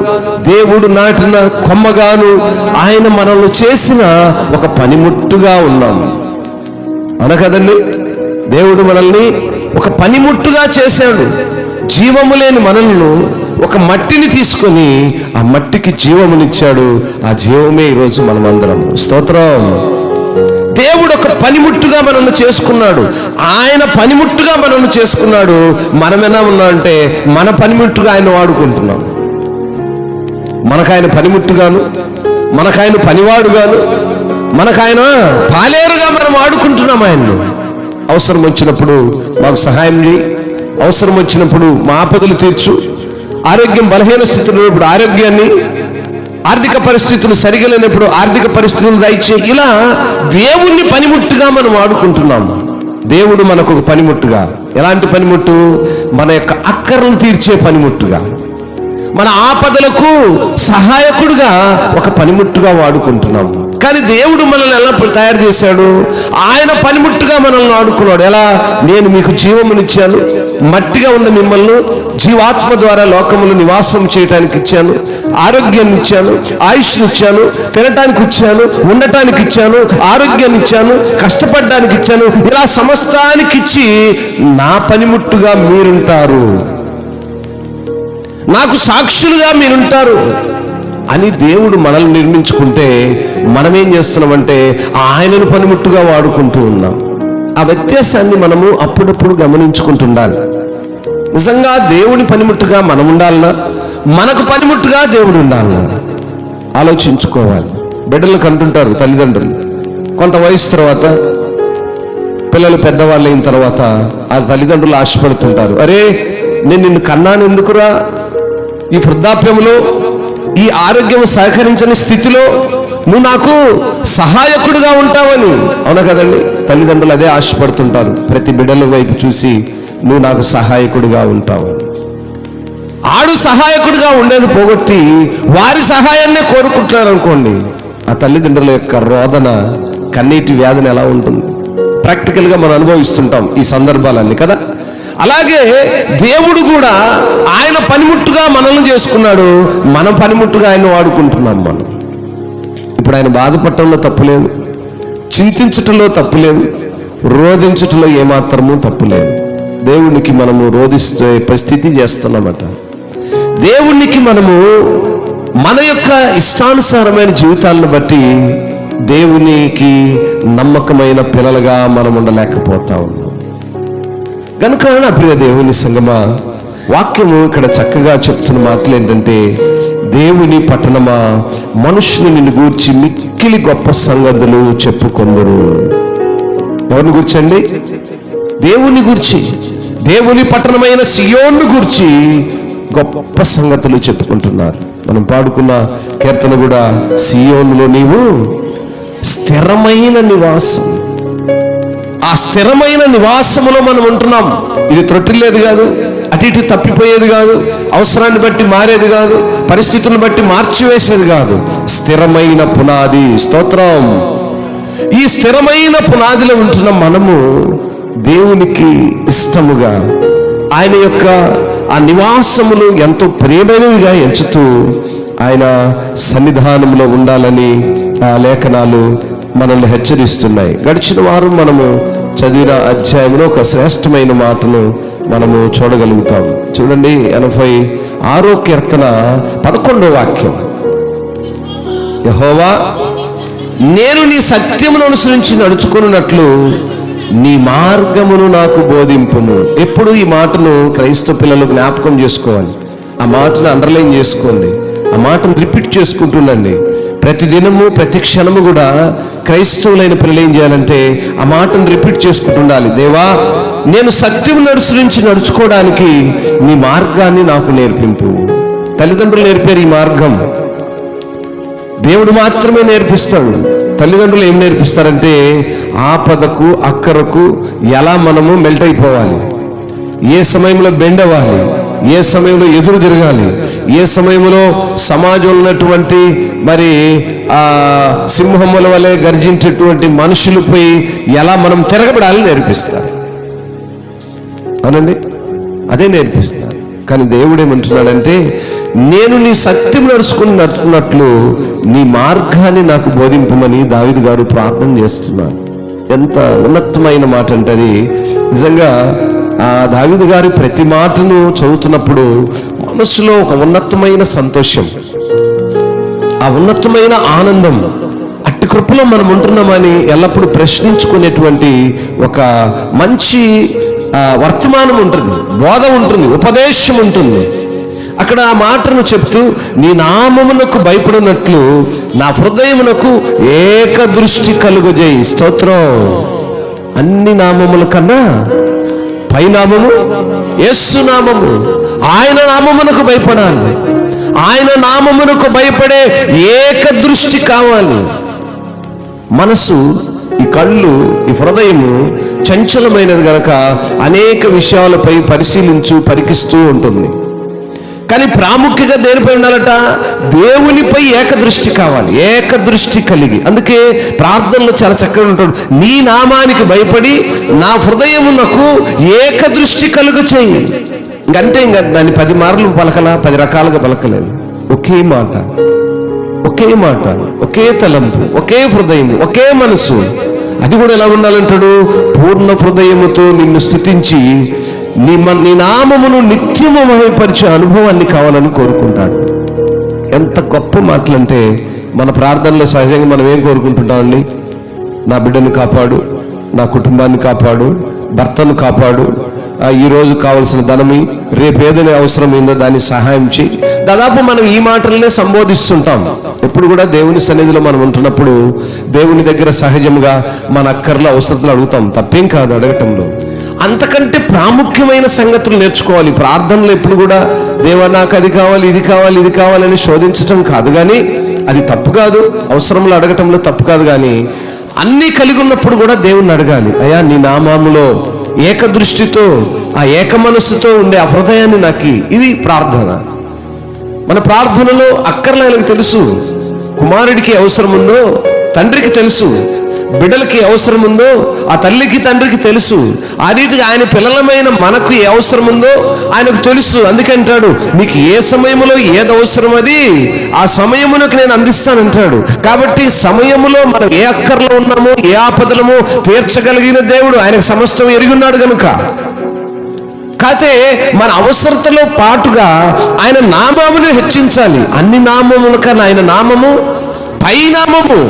దేవుడు నాటిన కొమ్మగాను ఆయన మనల్ని చేసిన ఒక పనిముట్టుగా ఉన్నాం. అనకదండి, దేవుడు మనల్ని ఒక పనిముట్టుగా చేశాడు. జీవము లేని మనల్ని ఒక మట్టిని తీసుకొని ఆ మట్టికి జీవమునిచ్చాడు. ఆ జీవమే ఈరోజు మనమందరం. స్తోత్రం. దేవుడు ఒక పనిముట్టుగా మనల్ని చేసుకున్నాడు. ఆయన పనిముట్టుగా మనల్ని చేసుకున్నాడు. మనం ఎలా ఉన్నా అంటే మన పనిముట్టుగా ఆయన వాడుకుంటున్నాం. మనకాయన పనిముట్టుగాను, మనకాయన పనివాడుగాను, మనకాయన పాలేరుగా మనం వాడుకుంటున్నాం ఆయన్ను. అవసరం వచ్చినప్పుడు మాకు సహాయం చేయి, అవసరం వచ్చినప్పుడు మా ఆపదలు తీర్చు, ఆరోగ్యం బలహీన స్థితిలో ఉన్నప్పుడు ఆరోగ్యాన్ని, ఆర్థిక పరిస్థితులు సరిగా లేనప్పుడు ఆర్థిక పరిస్థితులు దయచేయి. ఇలా దేవుణ్ణి పనిముట్టుగా మనం వాడుకుంటున్నాం. దేవుడు మనకు ఒక పనిముట్టుగా, ఎలాంటి పనిముట్టు? మన యొక్క అక్కర్లు తీర్చే పనిముట్టుగా, మన ఆపదలకు సహాయకుడుగా ఒక పనిముట్టుగా వాడుకుంటున్నాం. కానీ దేవుడు మనల్ని ఎలా తయారు చేశాడు? ఆయన పనిముట్టుగా మనల్ని వాడుకున్నాడు. ఎలా? నేను మీకు జీవమునిచ్చాను, మట్టిగా ఉన్న మిమ్మల్ని జీవాత్మ ద్వారా లోకములు నివాసం చేయడానికి ఇచ్చాను, ఆరోగ్యాన్ని ఇచ్చాను, ఆయుష్ని ఇచ్చాను, తినటానికి ఇచ్చాను, ఉండటానికి ఇచ్చాను, ఆరోగ్యాన్ని ఇచ్చాను, కష్టపడడానికి ఇచ్చాను. ఇలా సమస్తానికి ఇచ్చి నా పనిముట్టుగా మీరుంటారు, నాకు సాక్షులుగా మీరుంటారు. అని దేవుడు మనల్ని నిర్మించుకుంటే మనమేం చేస్తున్నామంటే ఆయనను పనిముట్టుగా వాడుకుంటూ ఉన్నాం. ఆ వ్యత్యాసాన్ని మనము అప్పుడప్పుడు గమనించుకుంటుండాలి. నిజంగా దేవుని పనిముట్టుగా మనం ఉండాలన్నా, మనకు పనిముట్టుగా దేవుడు ఉండాలన్నా ఆలోచించుకోవాలి. బిడ్డలకు అంటుంటారు తల్లిదండ్రులు, కొంత వయసు తర్వాత పిల్లలు పెద్దవాళ్ళు అయిన తర్వాత ఆ తల్లిదండ్రులు ఆశపడుతుంటారు, అరే నేను నిన్ను కన్నాను ఎందుకురా, ఈ వృద్ధాప్యంలో ఈ ఆరోగ్యం సహకరించని స్థితిలో నువ్వు నాకు సహాయకుడిగా ఉంటావని. అవునా కదండి? తల్లిదండ్రులు అదే ఆశపడుతుంటారు ప్రతి బిడ్డల వైపు చూసి, నువ్వు నాకు సహాయకుడిగా ఉంటావు. ఆడు సహాయకుడిగా ఉండేది పోగొట్టి వారి సహాయాన్నే కోరుకుంటున్నారు అనుకోండి, ఆ తల్లిదండ్రుల యొక్క రోదన, కన్నీటి వ్యాధిని ఎలా ఉంటుంది? ప్రాక్టికల్గా మనం అనుభవిస్తుంటాం ఈ సందర్భాలన్నీ కదా. అలాగే దేవుడు కూడా ఆయన పనిముట్టుగా మనల్ని చేసుకున్నాడు, మన పనిముట్టుగా ఆయన వాడుకుంటున్నాం మనం. ఇప్పుడు ఆయన బాధపడటంలో తప్పులేదు, చింతించటంలో తప్పులేదు, రోధించటంలో ఏమాత్రమూ తప్పులేదు. దేవునికి మనము రోధిస్తే పరిస్థితి చేస్తున్నామట. దేవునికి మనము మన యొక్క ఇష్టానుసారమైన జీవితాలను బట్టి దేవునికి నమ్మకమైన పిల్లలుగా మనం ఉండలేకపోతా ఉన్నాం. కనుక నా ప్రియ దేవుని సంగమా, వాక్యము ఇక్కడ చక్కగా చెప్తున్న మాటలు ఏంటంటే, దేవుని పట్టణమా, మనుషులు నిన్ను గూర్చి మిక్కిలి గొప్ప సంగతులు చెప్పుకొందురు. ఎవరిని గూర్చండి? దేవుని గూర్చి, దేవుని పట్టణమైన సియోను గూర్చి గొప్ప సంగతులు చెప్పుకుంటున్నారు. మనం పాడుకున్న కీర్తన కూడా, సియోనులో నీవు స్థిరమైన నివాసం. ఆ స్థిరమైన నివాసములో మనం ఉంటున్నాం. ఇది త్రొట్టిల్లేది కాదు, అటు ఇటు తప్పిపోయేది కాదు, అవసరాన్ని బట్టి మారేది కాదు, పరిస్థితులను బట్టి మార్చివేసేది కాదు. స్థిరమైన పునాది. స్తోత్రం. ఈ స్థిరమైన పునాదిలో ఉంటున్న మనము దేవునికి ఇష్టముగా ఆయన యొక్క ఆ నివాసములు ఎంతో ప్రియమైనవిగా ఎంచుతూ ఆయన సన్నిధానంలో ఉండాలని ఆ లేఖనాలు మనల్ని హెచ్చరిస్తున్నాయి. గడిచిన వారం మనము చదివిన అధ్యాయంలో ఒక శ్రేష్టమైన మాటను మనము చూడగలుగుతాం. చూడండి, 86వ కీర్తన 11వ వాక్యం. యెహోవా, నేను నీ సత్యమును అనుసరించి నడుచుకున్నట్లు నీ మార్గమును నాకు బోధింపుము. ఎప్పుడు ఈ మాటను క్రైస్తవ పిల్లలు జ్ఞాపకం చేసుకోవాలి. ఆ మాటను అండర్లైన్ చేసుకోండి, ఆ మాటను రిపీట్ చేసుకుంటుండండి. ప్రతి దినము ప్రతి క్షణము కూడా క్రైస్తవులైన పిల్లలు ఏం చేయాలంటే ఆ మాటను రిపీట్ చేసుకుంటుండాలి. దేవా, నేను సత్యమును అనుసరించి నడుచుకోవడానికి నీ మార్గాన్ని నాకు నేర్పింపు. తల్లిదండ్రులు నేర్పారు ఈ మార్గం, దేవుడు మాత్రమే నేర్పిస్తాడు. తల్లిదండ్రులు ఏం నేర్పిస్తారంటే ఆపదకు అక్కరకు ఎలా మనము మెల్ట్ అయిపోవాలి, ఏ సమయంలో బెండ్ అవ్వాలి, ఏ సమయంలో ఎదురు తిరగాలి, ఏ సమయంలో సమాజంలో ఉన్నటువంటి మరి ఆ సింహముల వలె గర్జించేటువంటి మనుషులపై ఎలా మనం తిరగబడాలని నేర్పిస్తారు. అవునండి, అదే నేర్పిస్తారు. కానీ దేవుడు ఏమంటున్నాడంటే, నేను నీ సత్యం నడుచుకున్నట్లు నీ మార్గాన్ని నాకు బోధింపమని దావీదు గారు ప్రార్థన చేస్తున్నారు. ఎంత ఉన్నతమైన మాట అంటే అది. నిజంగా ఆ దావీదు గారి ప్రతి మాటను చదువుతున్నప్పుడు మనసులో ఒక ఉన్నతమైన సంతోషం, ఆ ఉన్నతమైన ఆనందం, అట్టి కృపలో మనం ఉంటున్నామని ఎల్లప్పుడూ ప్రశ్నించుకునేటువంటి ఒక మంచి వర్తమానం ఉంటుంది, బోధ ఉంటుంది, ఉపదేశం ఉంటుంది. అక్కడ ఆ మాటను చెప్తూ, నీ నామమునకు భయపడినట్లు నా హృదయమునకు ఏకదృష్టి కలుగజేయి. స్తోత్రం. అన్ని నామముల కన్నా పైనామము యేసు నామము. ఆయన నామమునకు భయపడాలి, ఆయన నామమునకు భయపడే ఏకదృష్టి కావాలి. మనసు, ఈ కళ్ళు, ఈ హృదయము చంచలమైనది గనక అనేక విషయాలపై పరికిస్తూ ఉంటుంది. కానీ ప్రాముఖ్యంగా దేనిపై ఉండాలట? దేవునిపై ఏకదృష్టి కావాలి, ఏకదృష్టి కలిగి. అందుకే ప్రార్థనలో చాలా చక్కగా ఉంటాడు, నీ నామానికి భయపడి నా హృదయమునకు ఏకదృష్టి కలుగ చేయి. ఇంకంటే ఇంకా దాన్ని 10 మార్లు పలకలా, 10 రకాలుగా పలకలేదు. ఒకే మాట, ఒకే మాట, ఒకే తలంపు, ఒకే హృదయం, ఒకే మనసు. అది కూడా ఎలా ఉండాలంటాడు? పూర్ణ హృదయముతో నిన్ను స్తుతించి నీ నామమును నిత్యము మహిమపరిచే అనుభవాన్ని కావాలని కోరుకుంటాడు. ఎంత ఎంత గొప్ప మాటలు అంటే, మన ప్రార్థనలో సహజంగా మనం ఏం కోరుకుంటుంటామండి? నా బిడ్డను కాపాడు, నా కుటుంబాన్ని కాపాడు, భర్తను కాపాడు, ఈరోజు కావాల్సిన ధనమి, రేపు ఏదైనా అవసరం ఏందో దాన్ని సహాయం చేయి. దాదాపు మనం ఈ మాటలనే సంబోధిస్తుంటాం. ఎప్పుడు కూడా దేవుని సన్నిధిలో మనం ఉంటున్నప్పుడు దేవుని దగ్గర సహజంగా మన అక్కర్లు అవసరాలు అడుగుతాం, తప్పేం కాదు అడగటంలో. అంతకంటే ప్రాముఖ్యమైన సంగతులు నేర్చుకోవాలి. ప్రార్థనలు ఎప్పుడు కూడా దేవా నాకు అది కావాలి, ఇది కావాలి, ఇది కావాలని శోధించటం కాదు, కానీ అది తప్పు కాదు. అవసరంలో అడగటంలో తప్పు కాదు, కానీ అన్నీ కలిగి ఉన్నప్పుడు కూడా దేవుణ్ణి అడగాలి. అయ్యా నీ నామములో ఏకదృష్టితో, ఆ ఏక మనస్సుతో ఉండే ఆ హృదయాన్ని నాకు. ఇది ప్రార్థన. మన ప్రార్థనలో అక్కర్లు ఆయనకు తెలుసు. కుమారుడికి అవసరం ఉందో తండ్రికి తెలుసు, బిడ్డలకి అవసరం ఉందో ఆ తల్లికి తండ్రికి తెలుసు. ఆ రీతిగా ఆయన పిల్లలమైన మనకు ఏ అవసరం ఉందో ఆయనకు తెలుసు. అందుకంటాడు, నీకు ఏ సమయంలో ఏది అవసరం అది ఆ సమయమునకు నేను అందిస్తానంటాడు. కాబట్టి సమయములో మనం ఏ అక్కర్లో ఉన్నామో, ఏ ఆపదలమో తీర్చగలిగిన దేవుడు. ఆయనకు సమస్తం ఎరిగి ఉన్నాడు కనుక. కాతే మన అవసరతలో పాటుగా ఆయన నామమును హెచ్చించాలి. అన్ని నామముల కన్నా ఆయన నామము పైనామము,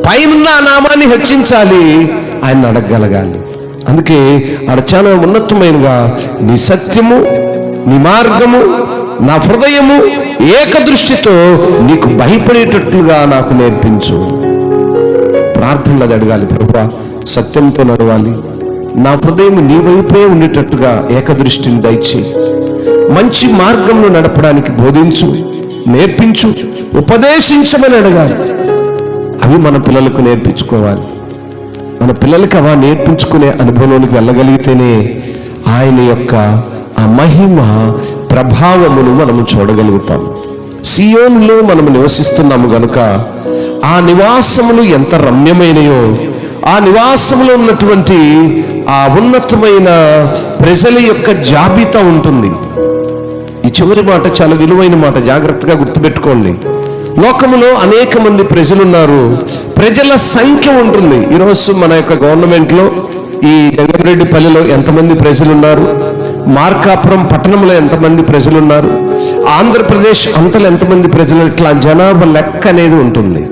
పైన ఆ నామాన్ని హెచ్చించాలి, ఆయన అడగగలగాలి. అందుకే ఆడ చాలా ఉన్నతమైనగా, నీ సత్యము, నీ మార్గము, నా హృదయము ఏకదృష్టితో నీకు భయపడేటట్లుగా నాకు నేర్పించు. ప్రార్థనలు అది అడగాలి. ప్రభువా సత్యంతో నడవాలి, నా హృదయం నీ వైపే ఉండేటట్టుగా ఏకదృష్టిని దయచేయి, మంచి మార్గంలో నడపడానికి బోధించు, నేర్పించు, ఉపదేశించమని అడగాలి. అవి మన పిల్లలకు నేర్పించుకోవాలి. మన పిల్లలకి అవి నేర్పించుకునే అనుభవంలోనికి వెళ్ళగలిగితేనే ఆయన యొక్క ఆ మహిమ ప్రభావమును మనము చూడగలుగుతాం. సియోనులో మనము నివసిస్తున్నాము గనుక ఆ నివాసములు ఎంత రమ్యమైనయో, ఆ నివాసంలో ఉన్నటువంటి ఆ ఉన్నతమైన ప్రజల యొక్క జాబితా ఉంటుంది. ఈ చివరి మాట చాలా విలువైన మాట, జాగ్రత్తగా గుర్తుపెట్టుకోండి. లోకములో అనేక మంది ప్రజలున్నారు, ప్రజల సంఖ్య ఉంటుంది. ఈరోజు మన యొక్క గవర్నమెంట్లో ఈ జంగంరెడ్డిపల్లిలో ఎంతమంది ప్రజలున్నారు, మార్కాపురం పట్టణంలో ఎంతమంది ప్రజలున్నారు, ఆంధ్రప్రదేశ్ అంతలో ఎంతమంది ప్రజలు, ఇట్లా జనాభా లెక్క అనేది ఉంటుంది.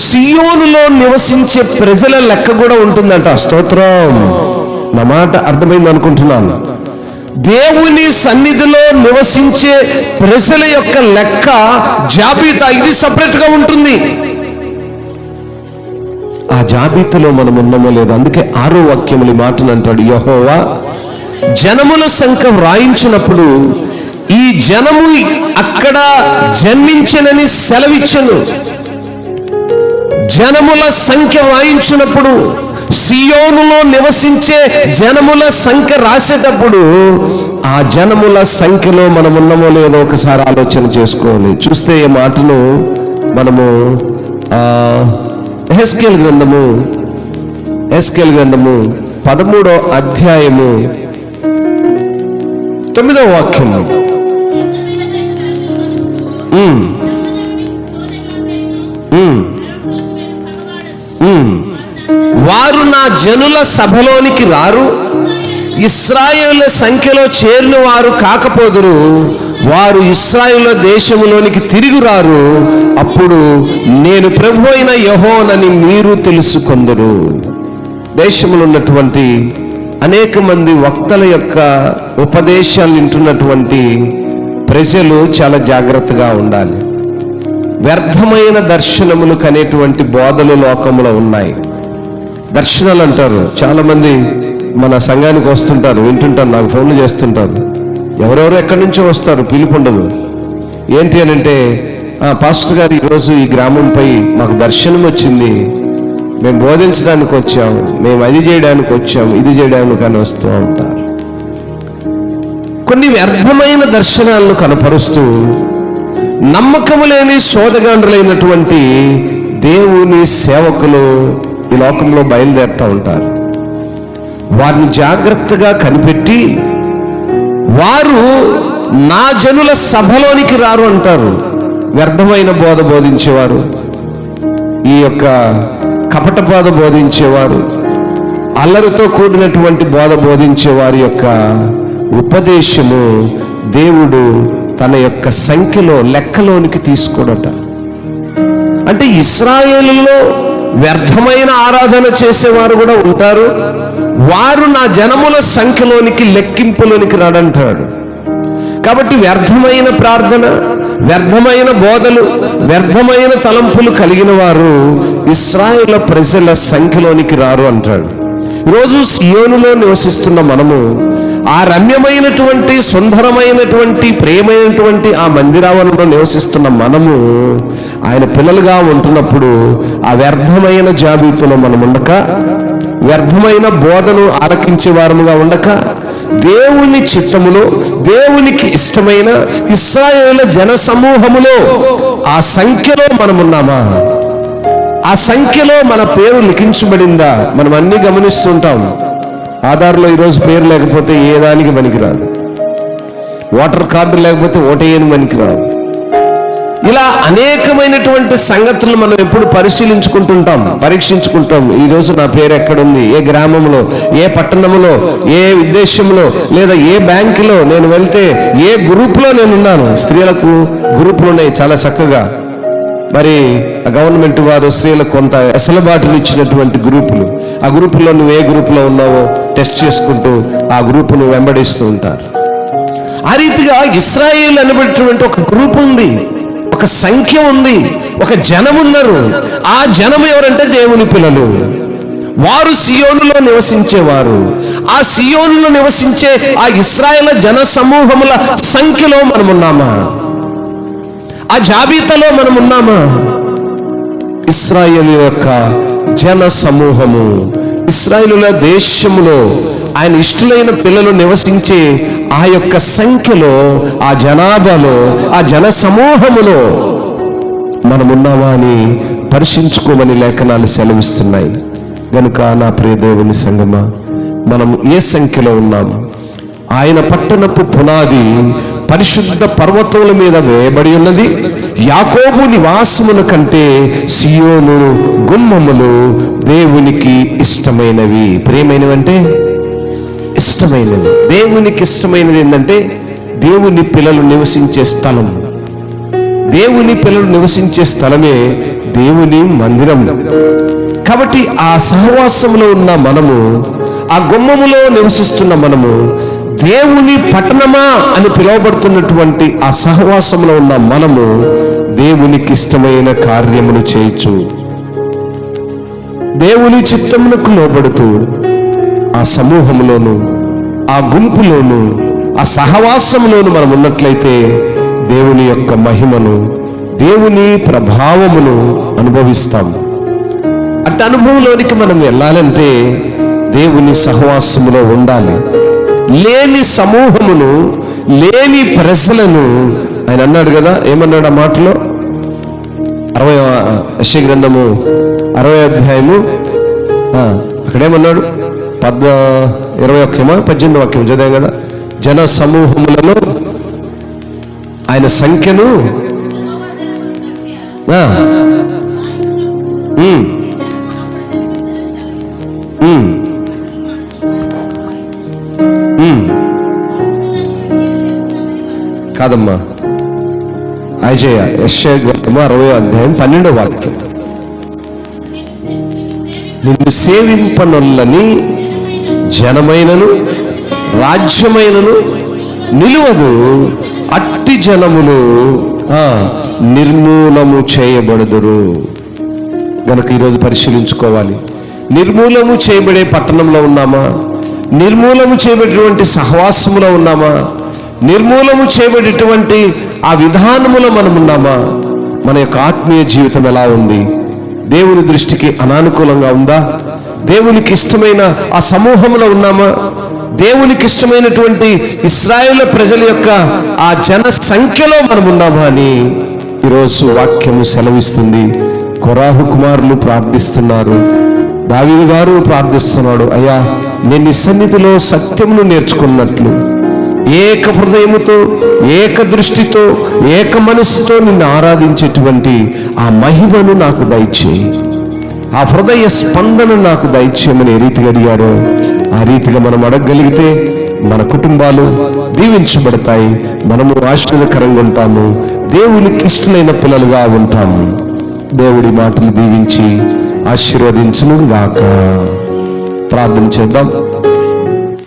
సియోనులో నివసించే ప్రజల లెక్క కూడా ఉంటుందంట. స్తోత్రం. నా మాట అర్థమైంది అనుకుంటున్నాను. దేవుని సన్నిధిలో నివసించే ప్రజల యొక్క లెక్క జాబితా ఇది సపరేట్ గా ఉంటుంది. ఆ జాబితాలో మనం ఉన్నామో లేదో. అందుకే 6వ వాక్యములు ఈ మాటను అంటాడు, యెహోవా జనముల సంఖ్య వ్రాయించినప్పుడు ఈ జనము అక్కడ జన్మించనని సెలవిచ్చను. జనముల సంఖ్య వ్రాయించినప్పుడు, సియోనులో నివసించే జనముల సంఖ్య రాసేటప్పుడు ఆ జనముల సంఖ్యలో మనం ఉన్నామో లేదో ఒకసారి ఆలోచన చేసుకోవాలి. చూస్తే ఈ మాటను మనము యెహెజ్కేలు గ్రంథము 13వ అధ్యాయము 9వ వాక్యము. వారు నా జనుల సభలోనికి రారు, ఇశ్రాయేలు సంఖ్యలో చేరిన వారు కాకపోదురు, వారు ఇశ్రాయేలు దేశములోనికి తిరిగి రారు, అప్పుడు నేను ప్రభు అయిన యెహోవానని మీరు తెలుసుకొందురు. దేశంలో ఉన్నటువంటి అనేక మంది వక్తల యొక్క ఉపదేశాలు వింటున్నటువంటి ప్రజలు చాలా జాగ్రత్తగా ఉండాలి. వ్యర్థమైన దర్శనములు కనేటువంటి బోధలు లోకంలో ఉన్నాయి. దర్శనాలు అంటారు. చాలా మంది మన సంఘానికి వస్తుంటారు, వింటుంటారు, నాకు ఫోన్లు చేస్తుంటారు. ఎవరెవరో ఎక్కడి నుంచో వస్తారు, పిలుపు ఉండదు. ఏంటి అని అంటే, పాస్టర్ గారు ఈరోజు ఈ గ్రామంపై మాకు దర్శనం వచ్చింది, మేము బోధించడానికి వచ్చాము, మేము అది చేయడానికి వచ్చాము, ఇది చేయడానికి అని వస్తూ ఉంటారు. కొన్ని వ్యర్థమైన దర్శనాలను కనపరుస్తూ నమ్మకము లేని శోధగాండ్రులైనటువంటి దేవుని సేవకులు ఈ లోకంలో బయలుదేరుతూ ఉంటారు. వారిని జాగ్రత్తగా కనిపెట్టి వారు నా జనుల సభలోనికి రారు అంటారు. వ్యర్థమైన బోధ బోధించేవారు, ఈ యొక్క కపట బోధ బోధించేవారు, అల్లరితో కూడినటువంటి బోధ బోధించేవారి యొక్క ఉపదేశము దేవుడు తన యొక్క సంఖ్యలో లెక్కలోనికి తీసుకోడట. అంటే ఇశ్రాయేలులో వ్యర్థమైన ఆరాధన చేసేవారు కూడా ఉంటారు, వారు నా జనముల సంఖ్యలోనికి లెక్కింపులోనికి రాడంటాడు. కాబట్టి వ్యర్థమైన ప్రార్థన, వ్యర్థమైన బోధలు, వ్యర్థమైన తలంపులు కలిగిన వారు ఇశ్రాయేలు ప్రజల సంఖ్యలోనికి రారు అంటాడు. ఈరోజు సియోనులో నివసిస్తున్న మనము ఆ రమ్యమైనటువంటి, సుందరమైనటువంటి, ప్రియమైనటువంటి ఆ మందిరావరణలో నివసిస్తున్న మనము ఆయన పిల్లలుగా ఉంటున్నప్పుడు ఆ వ్యర్థమైన జాబితాలో మనం ఉండక, వ్యర్థమైన బోధను ఆలకించే వారముగా ఉండక, దేవుని చిత్తములో, దేవునికి ఇష్టమైన ఇశ్రాయేలు జన సమూహములో ఆ సంఖ్యలో మనమున్నామా? ఆ సంఖ్యలో మన పేరు లిఖించబడిందా? మనం అన్ని గమనిస్తుంటాం. ఆధార్లో ఈరోజు పేరు లేకపోతే ఏ దానికి పనికిరాదు, ఓటర్ కార్డు లేకపోతే ఓటేయని పనికిరాదు. ఇలా అనేకమైనటువంటి సంగతులు మనం ఎప్పుడు పరిశీలించుకుంటుంటాం, పరీక్షించుకుంటాం. ఈరోజు నా పేరు ఎక్కడుంది, ఏ గ్రామంలో, ఏ పట్టణంలో, ఏ ఉద్దేశంలో, లేదా ఏ బ్యాంకులో నేను వెళ్తే, ఏ గ్రూపులో నేనున్నాను. స్త్రీలకు గ్రూపులు ఉన్నాయి చాలా చక్కగా. మరి గవర్నమెంట్ వారు స్త్రీలకు కొంత వెసులుబాటులు ఇచ్చినటువంటి గ్రూపులు, ఆ గ్రూపులో నువ్వు ఏ గ్రూపులో ఉన్నావో టెస్ట్ చేసుకుంటూ ఆ గ్రూపును వెంబడిస్తూ ఉంటారు. ఆ రీతిగా ఇశ్రాయేలు అనబడేటువంటి ఒక గ్రూప్ ఉంది, ఒక సంఖ్య ఉంది, ఒక జనం ఉన్నారు. ఆ జనం ఎవరంటే దేవుని పిల్లలు. వారు సియోనులో నివసించేవారు. ఆ సియోనులో నివసించే ఆ ఇశ్రాయేలు జన సమూహముల సంఖ్యలో మనమున్నామా? ఆ జాబితాలో మనం ఉన్నామా? ఇశ్రాయేలు యొక్క జన సమూహము, ఇశ్రాయేలుల దేశములో ఆయన ఇష్టలైన పిల్లలు నివసించే ఆ యొక్క సంఖ్యలో, ఆ జనాభాలో, ఆ జన సమూహములో మనమున్నామా అని పరిశీలించుకోమని లేఖనాలు సెలవిస్తున్నాయి. గనుక నా ప్రియ దేవుని సంగమా, మనం ఏ సంఖ్యలో ఉన్నాము? ఆయన పట్టణపు పునాది పరిశుద్ధ పర్వతముల మీద వేయబడి ఉన్నది. యాకోబు నివాసముల కంటే సియోను గుమ్మములు దేవునికి ఇష్టమైనవి. ప్రియమైనవి అంటే ఇష్టమైనవి. దేవునికి ఇష్టమైనది ఏంటంటే దేవుని పిల్లలు నివసించే స్థలం. దేవుని పిల్లలు నివసించే స్థలమే దేవుని మందిరం. కాబట్టి ఆ సహవాసంలో ఉన్న మనము, ఆ గుమ్మములో నివసిస్తున్న మనము, దేవుని పట్టణమా అని పిలువబడుతున్నటువంటి ఆ సహవాసంలో ఉన్న మనము దేవునికి ఇష్టమైన కార్యములు చేయొచ్చు. దేవుని చిత్తమునకు లోబడుతూ ఆ సమూహంలోను, ఆ గుంపులోను, ఆ సహవాసంలోను మనం ఉన్నట్లయితే దేవుని యొక్క మహిమను, దేవుని ప్రభావమును అనుభవిస్తాం. అట్టి అనుభవంలోనికి మనం వెళ్ళాలంటే దేవుని సహవాసములో ఉండాలి. లేని సమూహమును, లేని ప్రజలను ఆయన అన్నాడు కదా, ఏమన్నాడు ఆ మాటలో? 60 యెషయా గ్రంథము 60వ అధ్యాయము అక్కడేమన్నాడు? 21 18వ వాక్యం చదివాం కదా. జన సమూహములలో ఆయన సంఖ్యను కాదమ్మా, యెషయా గ్రంథము 60వ అధ్యాయం 12వ వాక్యం. నిన్ను సేవింపనొల్లని జనమైనను రాజ్యమైనను నిలువదు, అట్టి జనములు నిర్మూలము చేయబడుదురు. గనక ఈరోజు పరిశీలించుకోవాలి. నిర్మూలము చేయబడే పట్టణంలో ఉన్నామా? నిర్మూలము చేయబడేటువంటి సహవాసములో ఉన్నామా? నిర్మూలము చేయబడేటువంటి ఆ విధానములో మనం ఉన్నామా? మన యొక్క ఆత్మీయ జీవితం ఎలా ఉంది? దేవుని దృష్టికి అనానుకూలంగా ఉందా? దేవునికి ఇష్టమైన ఆ సమూహంలో ఉన్నామా? దేవునికి ఇష్టమైనటువంటి ఇశ్రాయేలు ప్రజల యొక్క ఆ జన సంఖ్యలో మనం ఉన్నామా అని ఈరోజు వాక్యము సెలవిస్తుంది. కొరాహు కుమారులు ప్రార్థిస్తున్నారు, దావీదు గారు ప్రార్థిస్తున్నాడు, అయ్యా నేను నీ సన్నిధిలో సత్యమును నేర్చుకున్నట్లు ఏక హృదయముతో, ఏక దృష్టితో, ఏక మనస్సుతో నిన్ను ఆరాధించేటువంటి ఆ మహిమను నాకు దయచేయి, ఆ హృదయ స్పందన నాకు దయచేయమని ఏ రీతిగా అడిగాడో ఆ రీతిగా మనం అడగగలిగితే మన కుటుంబాలు, దీవించబడతాయి. మనము ఆశీర్వాదకరంగా ఉంటాము, దేవునికి ఇష్టమైన పిల్లలుగా ఉంటాము. దేవుడి మాటలు దీవించి ఆశీర్వదించును గాక. ప్రార్థన చేద్దాం.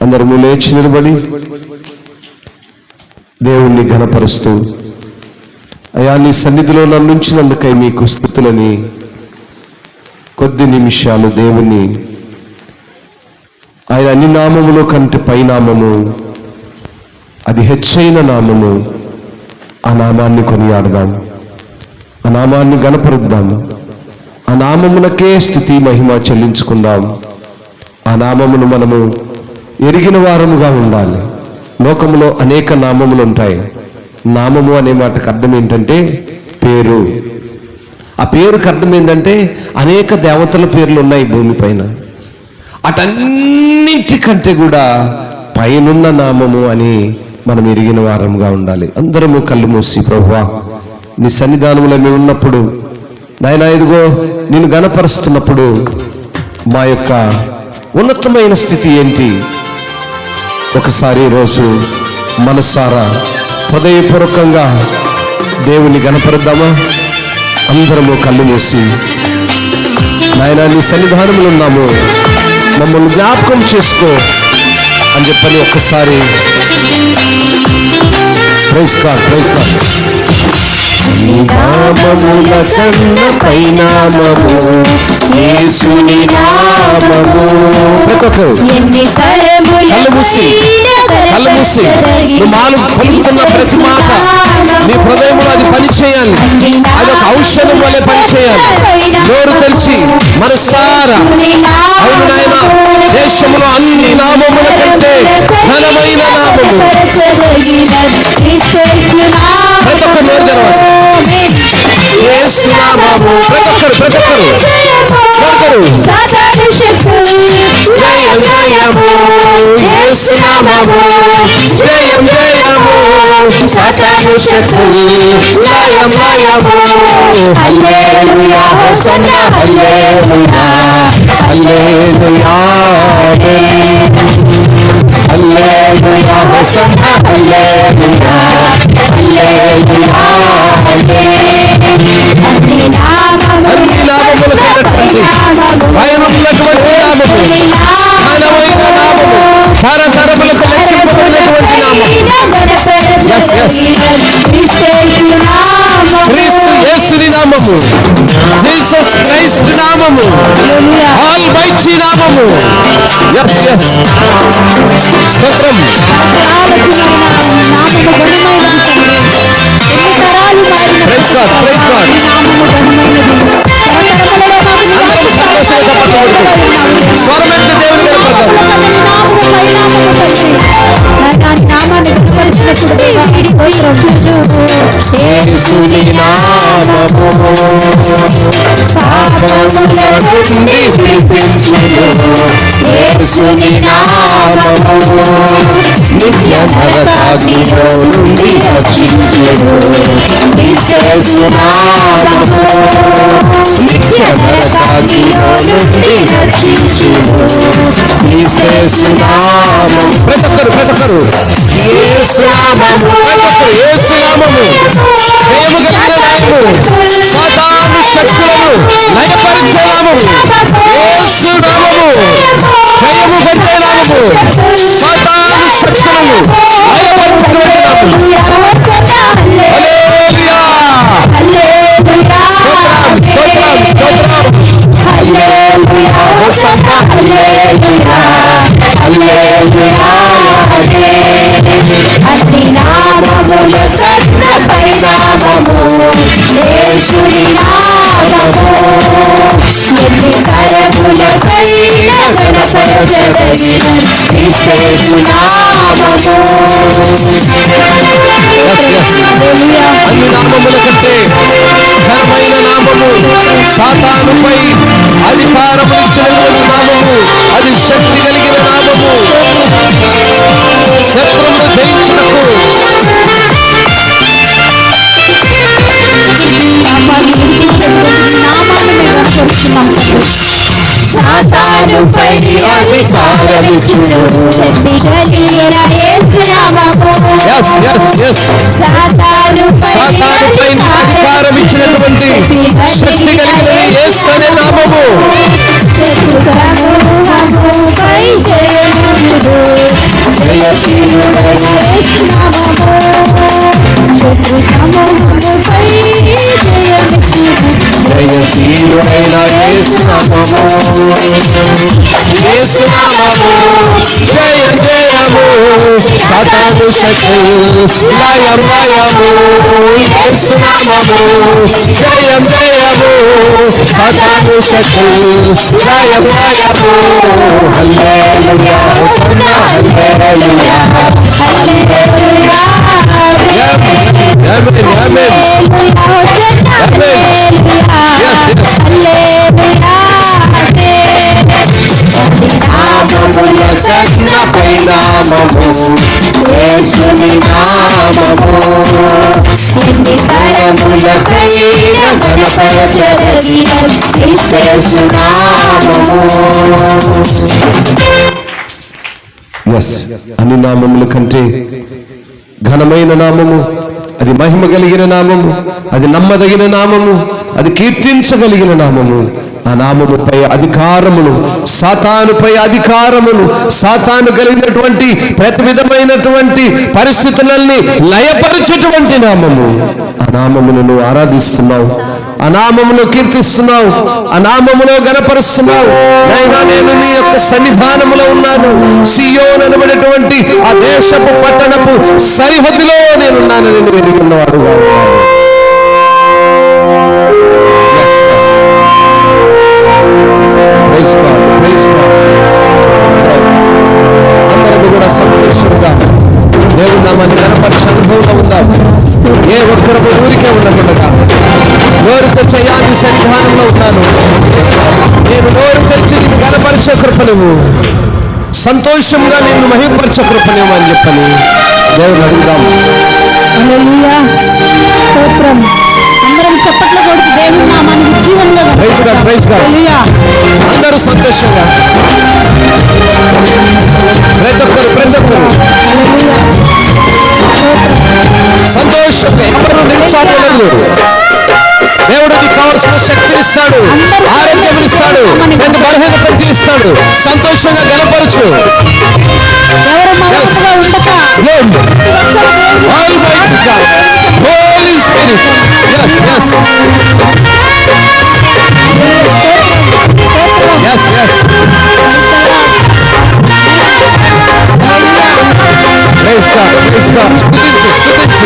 అందరము లేచి నిలబడి దేవుణ్ణి ఘనపరుస్తూ, అయా నీ సన్నిధిలో నన్ను ఉంచినందుకై మీకు స్తుతులని కొద్ది నిమిషాలు దేవుణ్ణి ఆయన అన్ని నామములో కంటే పైనామము, అది హెచ్చైన నామము, ఆ నామాన్ని కొనియాడదాం, ఆ నామాన్ని గణపరుద్దాం, ఆ నామమునకే స్తుతి మహిమ చెల్లించుకుందాం. ఆ నామమును మనము ఎరిగిన వారముగా ఉండాలి. లోకములో అనేక నామములు ఉంటాయి. నామము అనే మాటకు అర్థం ఏంటంటే పేరు. ఆ పేరుకి అర్థం ఏంటంటే అనేక దేవతల పేర్లు ఉన్నాయి భూమిపైన. అటన్నింటికంటే కూడా పైనున్న నామము అని మనం ఎరిగిన వారంగా ఉండాలి. అందరము కళ్ళు మూసి, ప్రభువా నీ సన్నిధానంలో మేము ఉన్నప్పుడు నాయనా ఇదిగో నిన్ను గణపరుస్తున్నప్పుడు మా యొక్క ఉన్నతమైన స్థితి ఏంటి ఒకసారి రోజు మనసారా హృదయపూర్వకంగా దేవుని గణపరుద్దామా? అందరము కళ్ళు మూసి, నాయనా నీ సన్నిధానంలో ఉన్నాము, మమ్మల్ని జ్ఞాపకం చేసుకో అని చెప్పని ఒక్కసారి ప్రైజ్ గాడ్, ప్రైజ్ గాడ్. నామముల కన్న పైనామము యేసుని నామము. కళ్ళు మూసి, కళ్ళు మూసి, నువ్వు మాలు పలుకుతున్న ప్రతి మాట నీ హృదయంలో అది పనిచేయాలి. అది ఒక ఔషధం వల్లే పనిచేయాలి. నోరు తెరిచి మనసారా, అవును నాయన, దేశంలో అన్ని నామముల కంటే ఘనమైన నామము ప్రతి ఒక్క నోరు తెరవాలి. యేసు నామము. ప్రతి ఒక్కరు జయం జయము యేసు నామము, జయం జయము సాతాను శక్తులు లయం లయము. హల్లెలూయా హోసన్నా, హల్లెలూయా హల్లెలూయా హల్లెలూయా హోసన్నా, హల్లెలూయా హల్లెలూయా. అన్ని నామముల కన్నటువంటి భయమున్నటువంటి నామము, ఘనమైన నామము, తరతరములకు లెక్కింపబడినటువంటి నామము. క్రీస్తు యేసుని నామము, జీసస్ క్రైస్ట్ నామము, ఆల్మైటీ నామము. స్తోత్రం. Praise God, praise God. అందరూ సంతోషంగా పట్టుకుంటారు. స్వరమెత్తి దేవుని కనపడతారు. యేసుని నామము పాపముల నుండి విడిపించును. యేసుని నామము నిత్య నరకాగ్నిలో నుండి రక్షించును. యేసు నామము నిత్య నరకాగ్నిలో నుండి రక్షించును. యేసు నామము. ప్రతి ఒక్కరు యేసు నామము, యేసు నామము జయము కలిగిన నామము, సాతాను శక్తులను లయపరిచే నామము. యేసు నామము జయము కలిగే నామము, సాతాను శక్తులను లయపరిచేటువంటి నామము. హల్లెలూయా, స్తోత్రం స్తోత్రం స్తోత్రం. హల్లెలూయా హోసన్నా, హల్లెలూయా హల్లెలూయా. అన్ని నామముల కన్న పైనామము యేసుని నామము, ఎన్ని కరములకైన ఘనపరచదగిన యేసు నామము. అన్ని నామముల కంటే ఘనమైన నామము, సాతానుపై అధికారము ఇచ్చినటువంటి నామము, అది శక్తి కలిగిన నామము, శత్రువును జయించుటకు. సాతాను సాతానుపై అధికారమిచ్చును. సాతానుపై అధికారం ఇచ్చినటువంటి శక్తి కలిగినది యేసు అనే నామము. జయశీలుడైన యేసు నామము, యేసు నామము జయ జయము. సాతాను శక్తి లయం లయము, యేసు నామము జయం జయము. సాతాను శక్తి లయం లయము. హల్లెలూయా హోసన్నా హల్లెలూయా హల్లెలూయా. ఆమేన్ ఆమేన్ ఆమేన్. నామముల కన్నపై నామము, యేసుని నామము ఎన్ని తరములకైన ఘనపరచదగిన యేసు నామము. అన్ని నామముల కంటే ఘనమైన నామము, అది మహిమ కలిగిన నామము, అది నమ్మదగిన నామము, అది కీర్తించగలిగిన నామము. ఆ నామముపై అధికారమును, సాతానుపై అధికారమును, సాతాను కలిగినటువంటి ప్రతి విధమైనటువంటి పరిస్థితులని లయపరచేటువంటి నామము. ఆ నామమును నువ్వు ఆరాధిస్తున్నావు, ఆ నామమును కీర్తిస్తున్నావు, ఆ నామములో గణపరుస్తున్నావు. అయినా నేను నీ యొక్క సన్నిధానములో ఉన్నాను, సియోను అనబడేటువంటి ఆ దేశపు పట్టణపు సరిహద్దులో నేనున్నానని నువ్వు ఎరుగున్నవాడుగా ఉన్నావు. అందరూ కూడా సంతోషంగా దేవుని నామాన్ని గణపరిచే అనుభవంలో ఉందాం. ఏ ఒక్కరు ఊరికే ఉండకుండా నోరు తెచ్చే యాది సన్నిధానంలో ఉన్నాను. నేను నోరు తెచ్చి నిన్ను గణపరిచే కృపలేవు, సంతోషంగా నిన్ను మహిమపరిచే కృపలేవు అని చెప్పని దేవుని అడుగుదాం. అందరం చప్పట్లు కొడుతూ దేవుని నామానికి జీవంగా అందరూ సంతోషంగా ప్రతి ఒక్కరు సంతోషంగా ఎవరు నిలిచాడలేదు. దేవుడు నీకు కావాల్సిన శక్తిని ఇస్తాడు, ఆరోగ్యం ఇస్తాడు, ప్రతి బలహీనతను తీరుస్తాడు. సంతోషంగా గణపరచు. Holy Spirit. Yes, yes. Yes, yes. Praise God, praise God. స్తుతించు.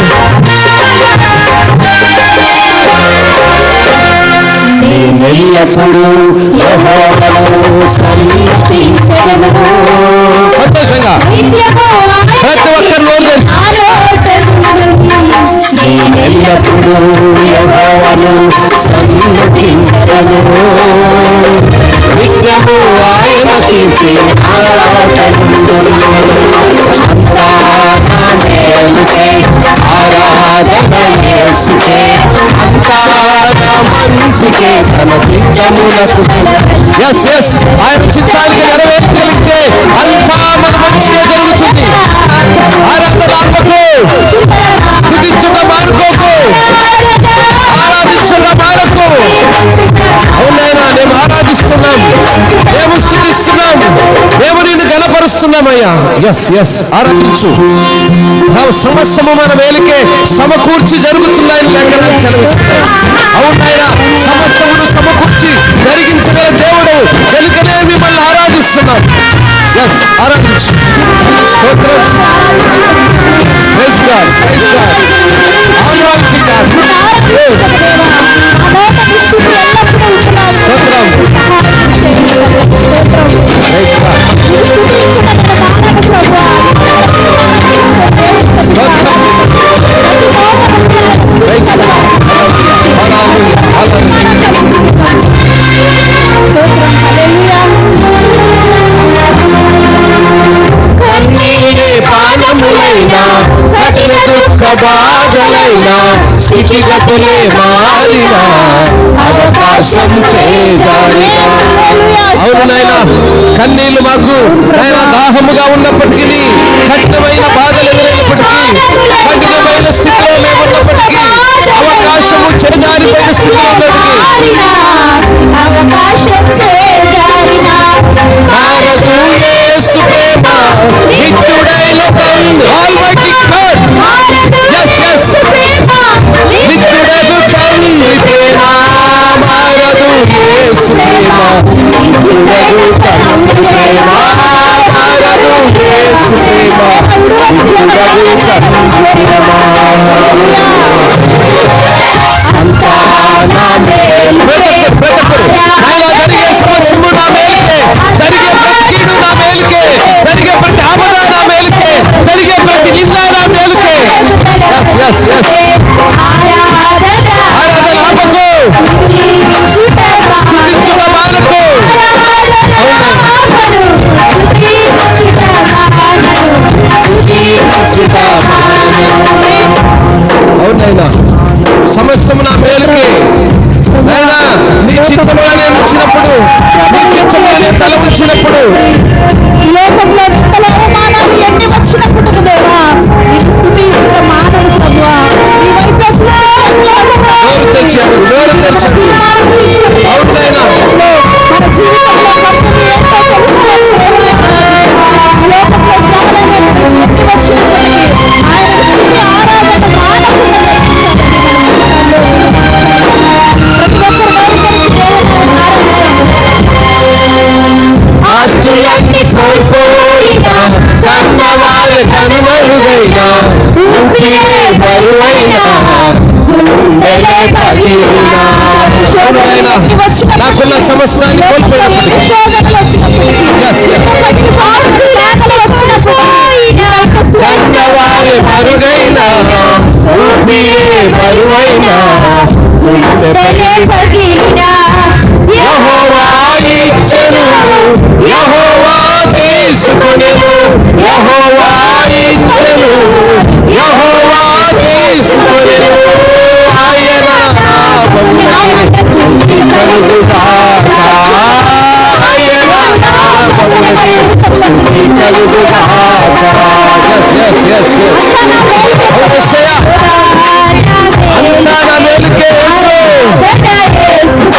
నేనెల్లప్పుడూ యెహోవాను సన్నిధించెదను. సంతోషంగా ప్రతి ఒక్కరు నోరు తెరిచి నేనెల్లప్పుడూ యెహోవాను సన్నిధించెదను. నిత్యము ఆయన కీర్తి ఆరాధనుండును. అంతా నా మేలుకే ఆరాధన యేసుకే, అంతా నా మంచికే తన చిత్తములకు. ఎస్ ఎస్ ఆయన చిత్తానికి నెరవేర్చగలిగితే అంతా మన మంచిగా జరుగుతుంది. ఆరాధన ఆత్మకు స్తుతించడం మానుకోకు, ఆరాధించడం మానకు. అవునైనా మేము ఆరాధిస్తున్నాం, మేము స్తుతిస్తున్నాం, మేము నిన్ను గణపరుస్తున్నామయ్యా. ఎస్ ఎస్ ఆరాధించు. సమస్తము మన వేలికే సమకూర్చి జరుగుతున్నాయని లేఖనాలు సెలవిస్తున్నాయి. అవునైనా సమస్తమును సమకూర్చి జరిగించగల దేవుడు వెనుకనే మిమ్మల్ని ఆరాధిస్తున్నాం. ఎస్ ఆరాధించు. స్తోత్రం. Praise God, praise God. Almighty God. స్తోత్రం. Praise God. బాధలైనా స్థితిగతులే మారినా చేజారిన అవకాశం చేజారిన. అవును నాయన, కన్నీళ్లు మాకు నాయన దాహముగా ఉన్నప్పటికీ, కఠినమైన బాధలు ఎదురైనప్పటికీ, కఠినమైన స్థితిలో మేము ఉన్నప్పటికీ, అవకాశము చేజారిపోయిన స్థితిలో ఉన్నప్పటికీ అవకాశం చేజారిన మారదు యేసు ప్రేమ నిత్యుడైన తండ్రి. ఆల్మైటీ గాడ్, yes yes, నిత్యుడగు తండ్రి ప్రేమ మారదు యేసు ప్రేమ, నిత్యుడగు తండ్రి ప్రేమ మారదు యేసు ప్రేమ, నిత్యుడగు తండ్రి ప్రేమ. అంతా నా మేలు, బ్రతకరు నాయన, జరిగే సమస్యము నా మేలుకే, జరిగే ప్రతి కీడు నా మేలుకే, జరిగే ప్రతి ఆపద నా మేలుకే, జరిగే ప్రతి నింద నా మేలుకే. yes yes yes, ఆరాధన ఆపకు, స్తుతించుట మానకు. అవునైనా సమస్తము నా మేలుకే నాయనా. నీ చిత్తంలోనే ఉంచినప్పుడు, నీ చిత్తంలోనే తల ఉంచినప్పుడు, ఈ లోకంలో నిందల అవమానాలు ఎన్ని వచ్చినప్పుడు దేవా నీకు స్తుతించ మానవు ప్రభువా, నీ వైపు నోరు తెచ్చాడు, నోరు తెచ్చాడు. అవునైనా మన జీవితంలో గొప్పది ఏంటో తెలుసుకోవాలి దేవా. ఈ లోకంలో శ్రమలైన ఎన్ని వచ్చినప్పటికీ ఆయన స్తుతి ఆరాధన మానవు ఆస్తులన్నీ కోల్పోయినా, కన్నవాళ్ళు కనుమరుగైనా, ఊపిరే బరువైనా, గుండెలే పగిలినా. అవునైనా నాకున్న సమస్తాన్ని కోల్పోయినప్పటికీ, కన్నవారి మరుగైనా, ఊపిరే బరువైనా, గుండెలే పగిలినా. యెహోవా ఇచ్చెను, యెహోవా తీసుకొనెను, యెహోవా ఇచ్చెను, యెహోవా తీసుకొనెను. ఆయన నామమునకు స్తుతి కలుగుగాక, ఆయన నామమునకు స్తుతి కలుగుగాక. yes yes yes yes, యేసయ్యా, అంతా నా మేలుకే యేసు.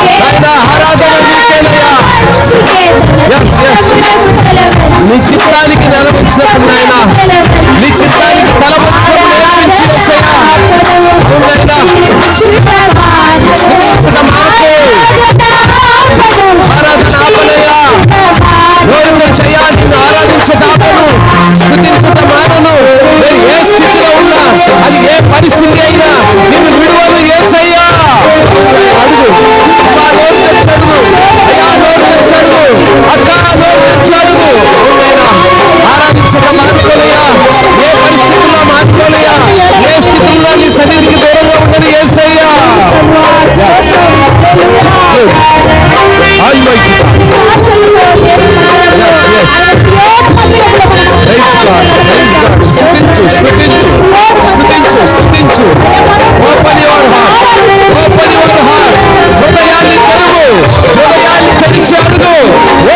ఆయన ఆరాధన నీకేనయ్యా. yes yes, నీ చిత్తానికి నెలవించినప్పుడు నాయన, నీ చిత్తానికి తలవంచుకొని నేర్పించి యేసయ్యా. అవునైనా స్తుతించుట మానకు, ఆరాధన ఆపనయ్యా. నోరు తెచ్చయ్యా, నిన్ను ఆరాధించుట ఆపను, స్తుతించుట మానను. నేను ఏ స్థితిలో ఉన్నా, అది ఏ పరిస్థితి అయినా నిన్ను విడువను యేసయ్యా. అడుగు, అమ్మా నోరు తెచ్చడుగు, అయ్యా నోరు తెచ్చడుగు, అక్క నోరు తెచ్చడుగు. అవునైనా ఆరాధించక మానుకోనయ్యా, ఏ పరిస్థితుల్లో మానుకోనయ్యా, ఏ స్థితిలో నీ సన్నిధికి దూరంగా ఉన్నది యేసయ్యా. Almighty God. Yes, yes. Praise God, praise God. స్తుతించు, స్తుతించు, స్తుతించు, స్తుతించు. Open your heart, open your heart. హృదయాన్ని తెరువు, హృదయాన్ని తెరిచి అడుగు.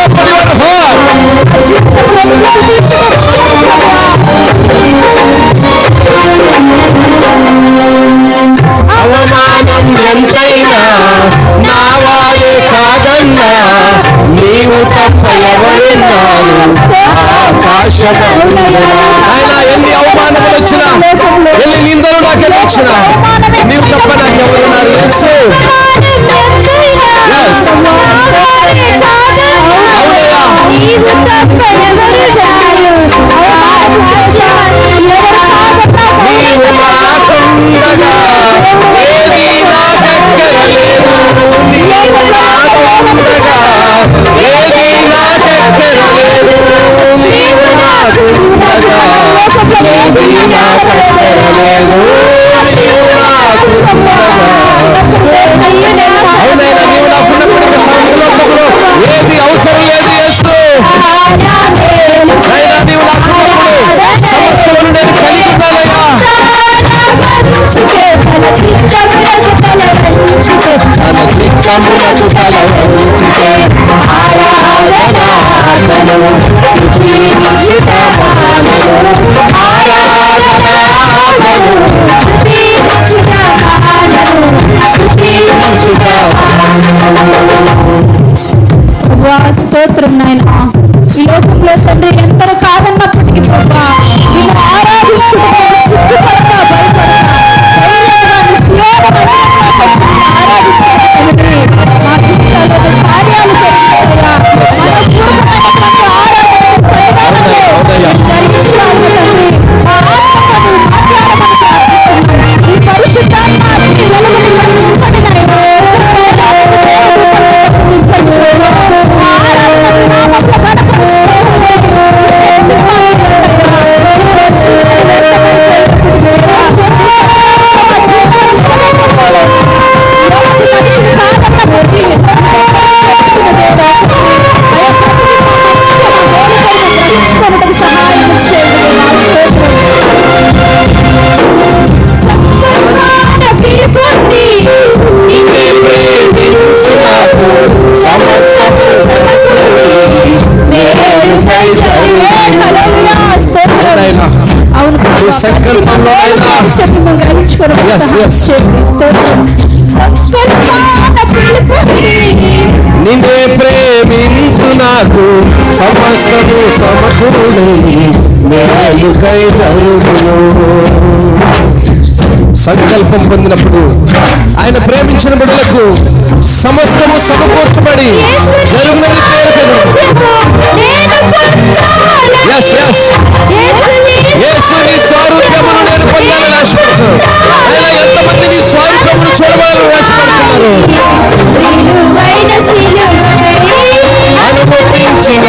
Open your heart. అవమానం ఎంతైనా నా వారే కాదన్నా, నీవు తప్ప ఎవరున్నారు ఆకాశమందున. ఆయన ఎన్ని అవమానములు వచ్చినా, ఎన్ని నిందలు నాకు ఎదురొచ్చినా, నీవు తప్ప నాకు ఎవరున్నారు యేసు. Yes. అవునయ్యా, నీవు నాకుండగా ఏది నాకెక్కరలేదు, నీవు నాకుండగా ఏది నాకెక్కరలేదు, నీవు నాకుండగా ఏది నాకెక్కరలేదు, నీవు నాకుండగా చిత్తములకు తల వంచితే ఆరాధనార్పణము స్తుతించుట మానెను ఆరాధనార్పణము స్తుతించుట మానెను స్తుతించుట స్తోత్రం నాయనా. ఈ లోకంలో తండ్రి ఎంతలో కాదన్నప్పటికీ ప్రభా నేను ఆరాధిస్తున్నా సిగ్గుపడతా భయపడతా ఆరాధించండి మా జీవితాల్లో కార్యాలు జరిగించాలా మనపూర్వకమైనటువంటి ఆరాధన జరిగించాలి తండ్రి. మా ఆత్మను మాట్లాడమని ప్రార్థిస్తున్నాను. ఈ పరిశుద్ధాత్మని సహాయం చేయండి. సంకల్పంలో నిన్నే ప్రేమించు నాకు సమస్తము సమకూడి మేలుకై జరుగును. సంకల్పం పొందినప్పుడు ఆయన ప్రేమించిన బిడ్డలకు సమస్తము సమకూర్చబడి జరుగునని పేరు. యేసు నీ స్వరూపమును నేను పొందాలని ఆశపడుతున్నాను. ఆయన ఎంతమంది నీ స్వరూపమును చూడవాలని ఆశపడుతున్నారు. అనుభవించిన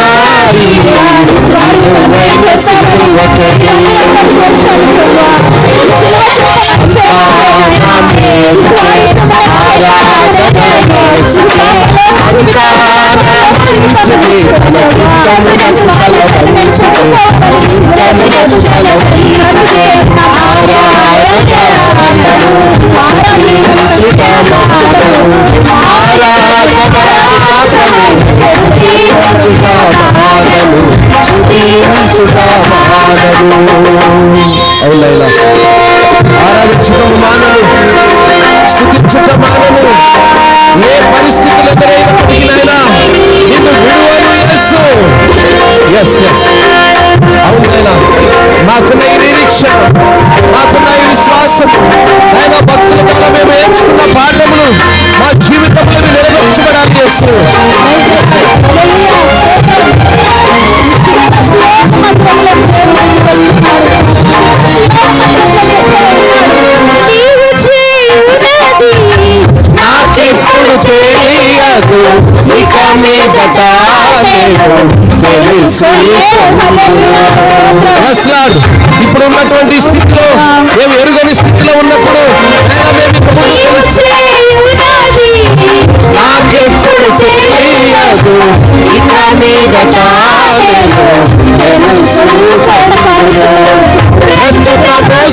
ఆరాధించడం మానవు, స్తుతించడం మానవు. ఏ పరిస్థితులు ఎదురైనప్పటికీ నాయనా నిన్ను విడువను యేసు. అవునైనా మాకున్న ఈ నిరీక్షణ, మాకున్న ఈ విశ్వాసం ఆయన భక్తుల ద్వారా మేము నేర్చుకున్న పాఠములు మా జీవితంలో నెరవేర్చబడాలి యేసు. నాకెప్పుడు తెలియదు ఇక మీదట ఇప్పుడు ఉన్నటువంటి స్థితిలో మేము ఎరుగని స్థితిలో ఉన్నప్పుడు నాకెప్పుడు తెలియదు ఇక మీదట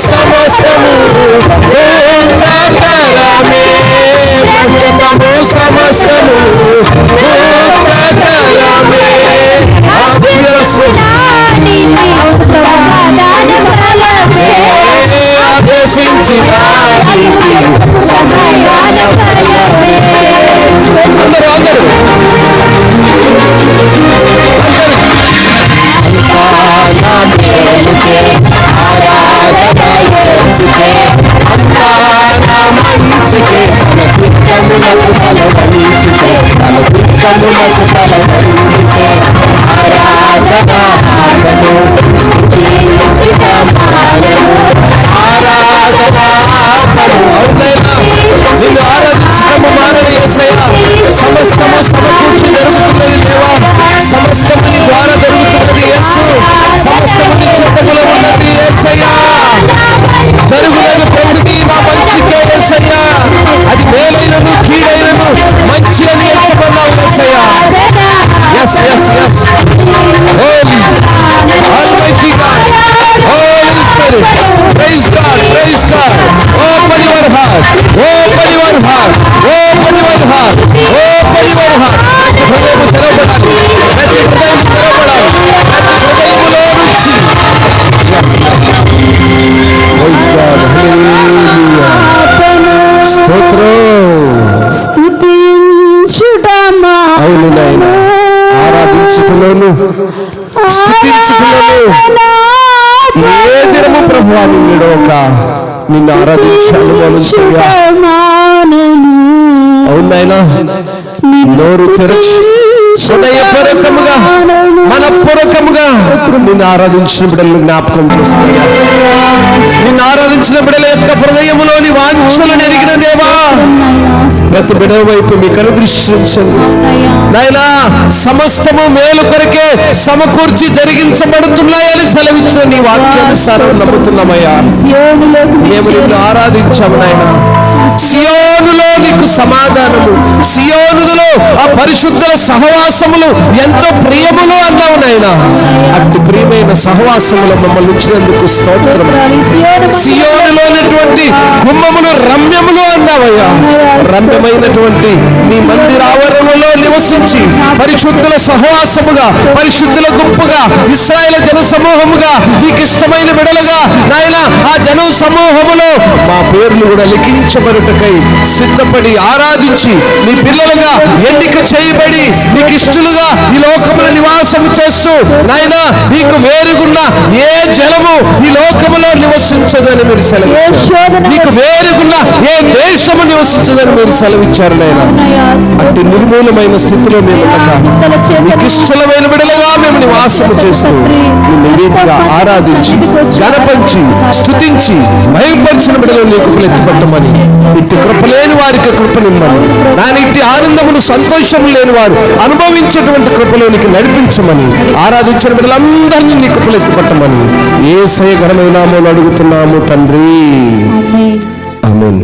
సమస్తము సమస్తము ఆదేశించిన అందరూ నిన్ను ఆరాధించటము మానని యేసయ్య. సమస్తము సమకూర్చి జరుగుతున్నది దేవా. సమస్తము నీ ద్వారా జరుగుతున్నది యేసు. సమస్తము నీ చిత్తములో ఉన్నది యేసయ్య. జరుగునది ప్రతిదీ నా మంచికే యేసయ్య. అది మేలైనను కీడైనను మంచి అని ఎంచుకున్నావు యేసయ్య. Holy Almighty God, Holy Spirit, praise God. Open your heart, open your heart, open your heart. స్తుతించుటమా అవును నాయన, ఆరాధించుటలోను స్తుతించుటలోను ఏ దినము ప్రభువా నిన్ను విడవక నిన్ను ఆరాధించాను మనసుగా. అవును నాయన, నోరు తెరచి హృదయపూర్వకముగా మనపూర్వకముగా నిన్ను ఆరాధించిన బిడ్డలను జ్ఞాపకం చేస్తున్నాయా. నిన్ను ఆరాధించిన బిడ్డల యొక్క హృదయములోని వాంఛలను ఎరిగిన దేవా, ప్రతి బిడ్డల వైపు మీ కనుదృష్టి ఉంచండి నాయనా. సమస్తము మేలు కొరకే సమకూర్చి జరిగించబడుతున్నాయని సెలవిచ్చిన నీ వాక్యానుసారం నమ్ముతున్నామయ్యా. మేము నిన్ను ఆరాధించాము నాయనా. సియోనులో నీకు సమాధానము, సియోనులో ఆ పరిశుద్ధుల సహవాసములు ఎంతో ప్రియములు అన్నావు నాయనా. అతి ప్రియమైన సహవాసములు మమ్మల్ని ఇచ్చినందుకు స్తోత్రం. సియోనులోనటువంటి గుమ్మములు రమ్యములు అన్నావయ్యా. రమ్యమైనటువంటి నీ మందిర ఆవరణలో నివసించి పరిశుద్ధుల సహవాసముగా, పరిశుద్ధుల గుంపుగా, ఇశ్రాయేలు జన సమూహముగా, నీకు ఇష్టమైన బిడలుగా నాయన ఆ జన సమూహములో మా పేర్లు కూడా లిఖించబడుటకై సిద్ధపడి ఆరాధించి నీ పిల్లలుగా ఎన్నిక చేయబడి నీకు ఇష్టలుగా ఈ లోకములో నివాసము చేస్తూ నాయన నీకు వేరుగున్న ఏ జలము ఈ లోకములో నివసించదని మీరు సెలవిచ్చారు. నీకు వేరుగున్న ఏ దేశము నివసించదని మీరు సెలవిచ్చారు నాయన. అట్టి నిర్మూలమైన స్థితిలో మేము నీకు ఇష్టమైన బిడలుగా మేము నివాసము చేస్తూ నిన్ను రీతిగా ఆరాధించి గణపంచి స్తుతించి మహిమపరిచిన బిడలను నీ కృపలు ఎత్తిపట్టమని, ఇట్టి కృప లేని వారికి కృపనిమ్మని, నా ఇట్టి ఆనందమును సంతోషం లేని వారు అనుభవించేటువంటి కృపలోనికి నడిపించమని, ఆరాధించిన బిడ్డలందరినీ నీ కృపలు ఎత్తిపట్టమని యేసయ్య ఘనమైన నామములో అడుగుతున్నాము తండ్రి. ఆమేన్.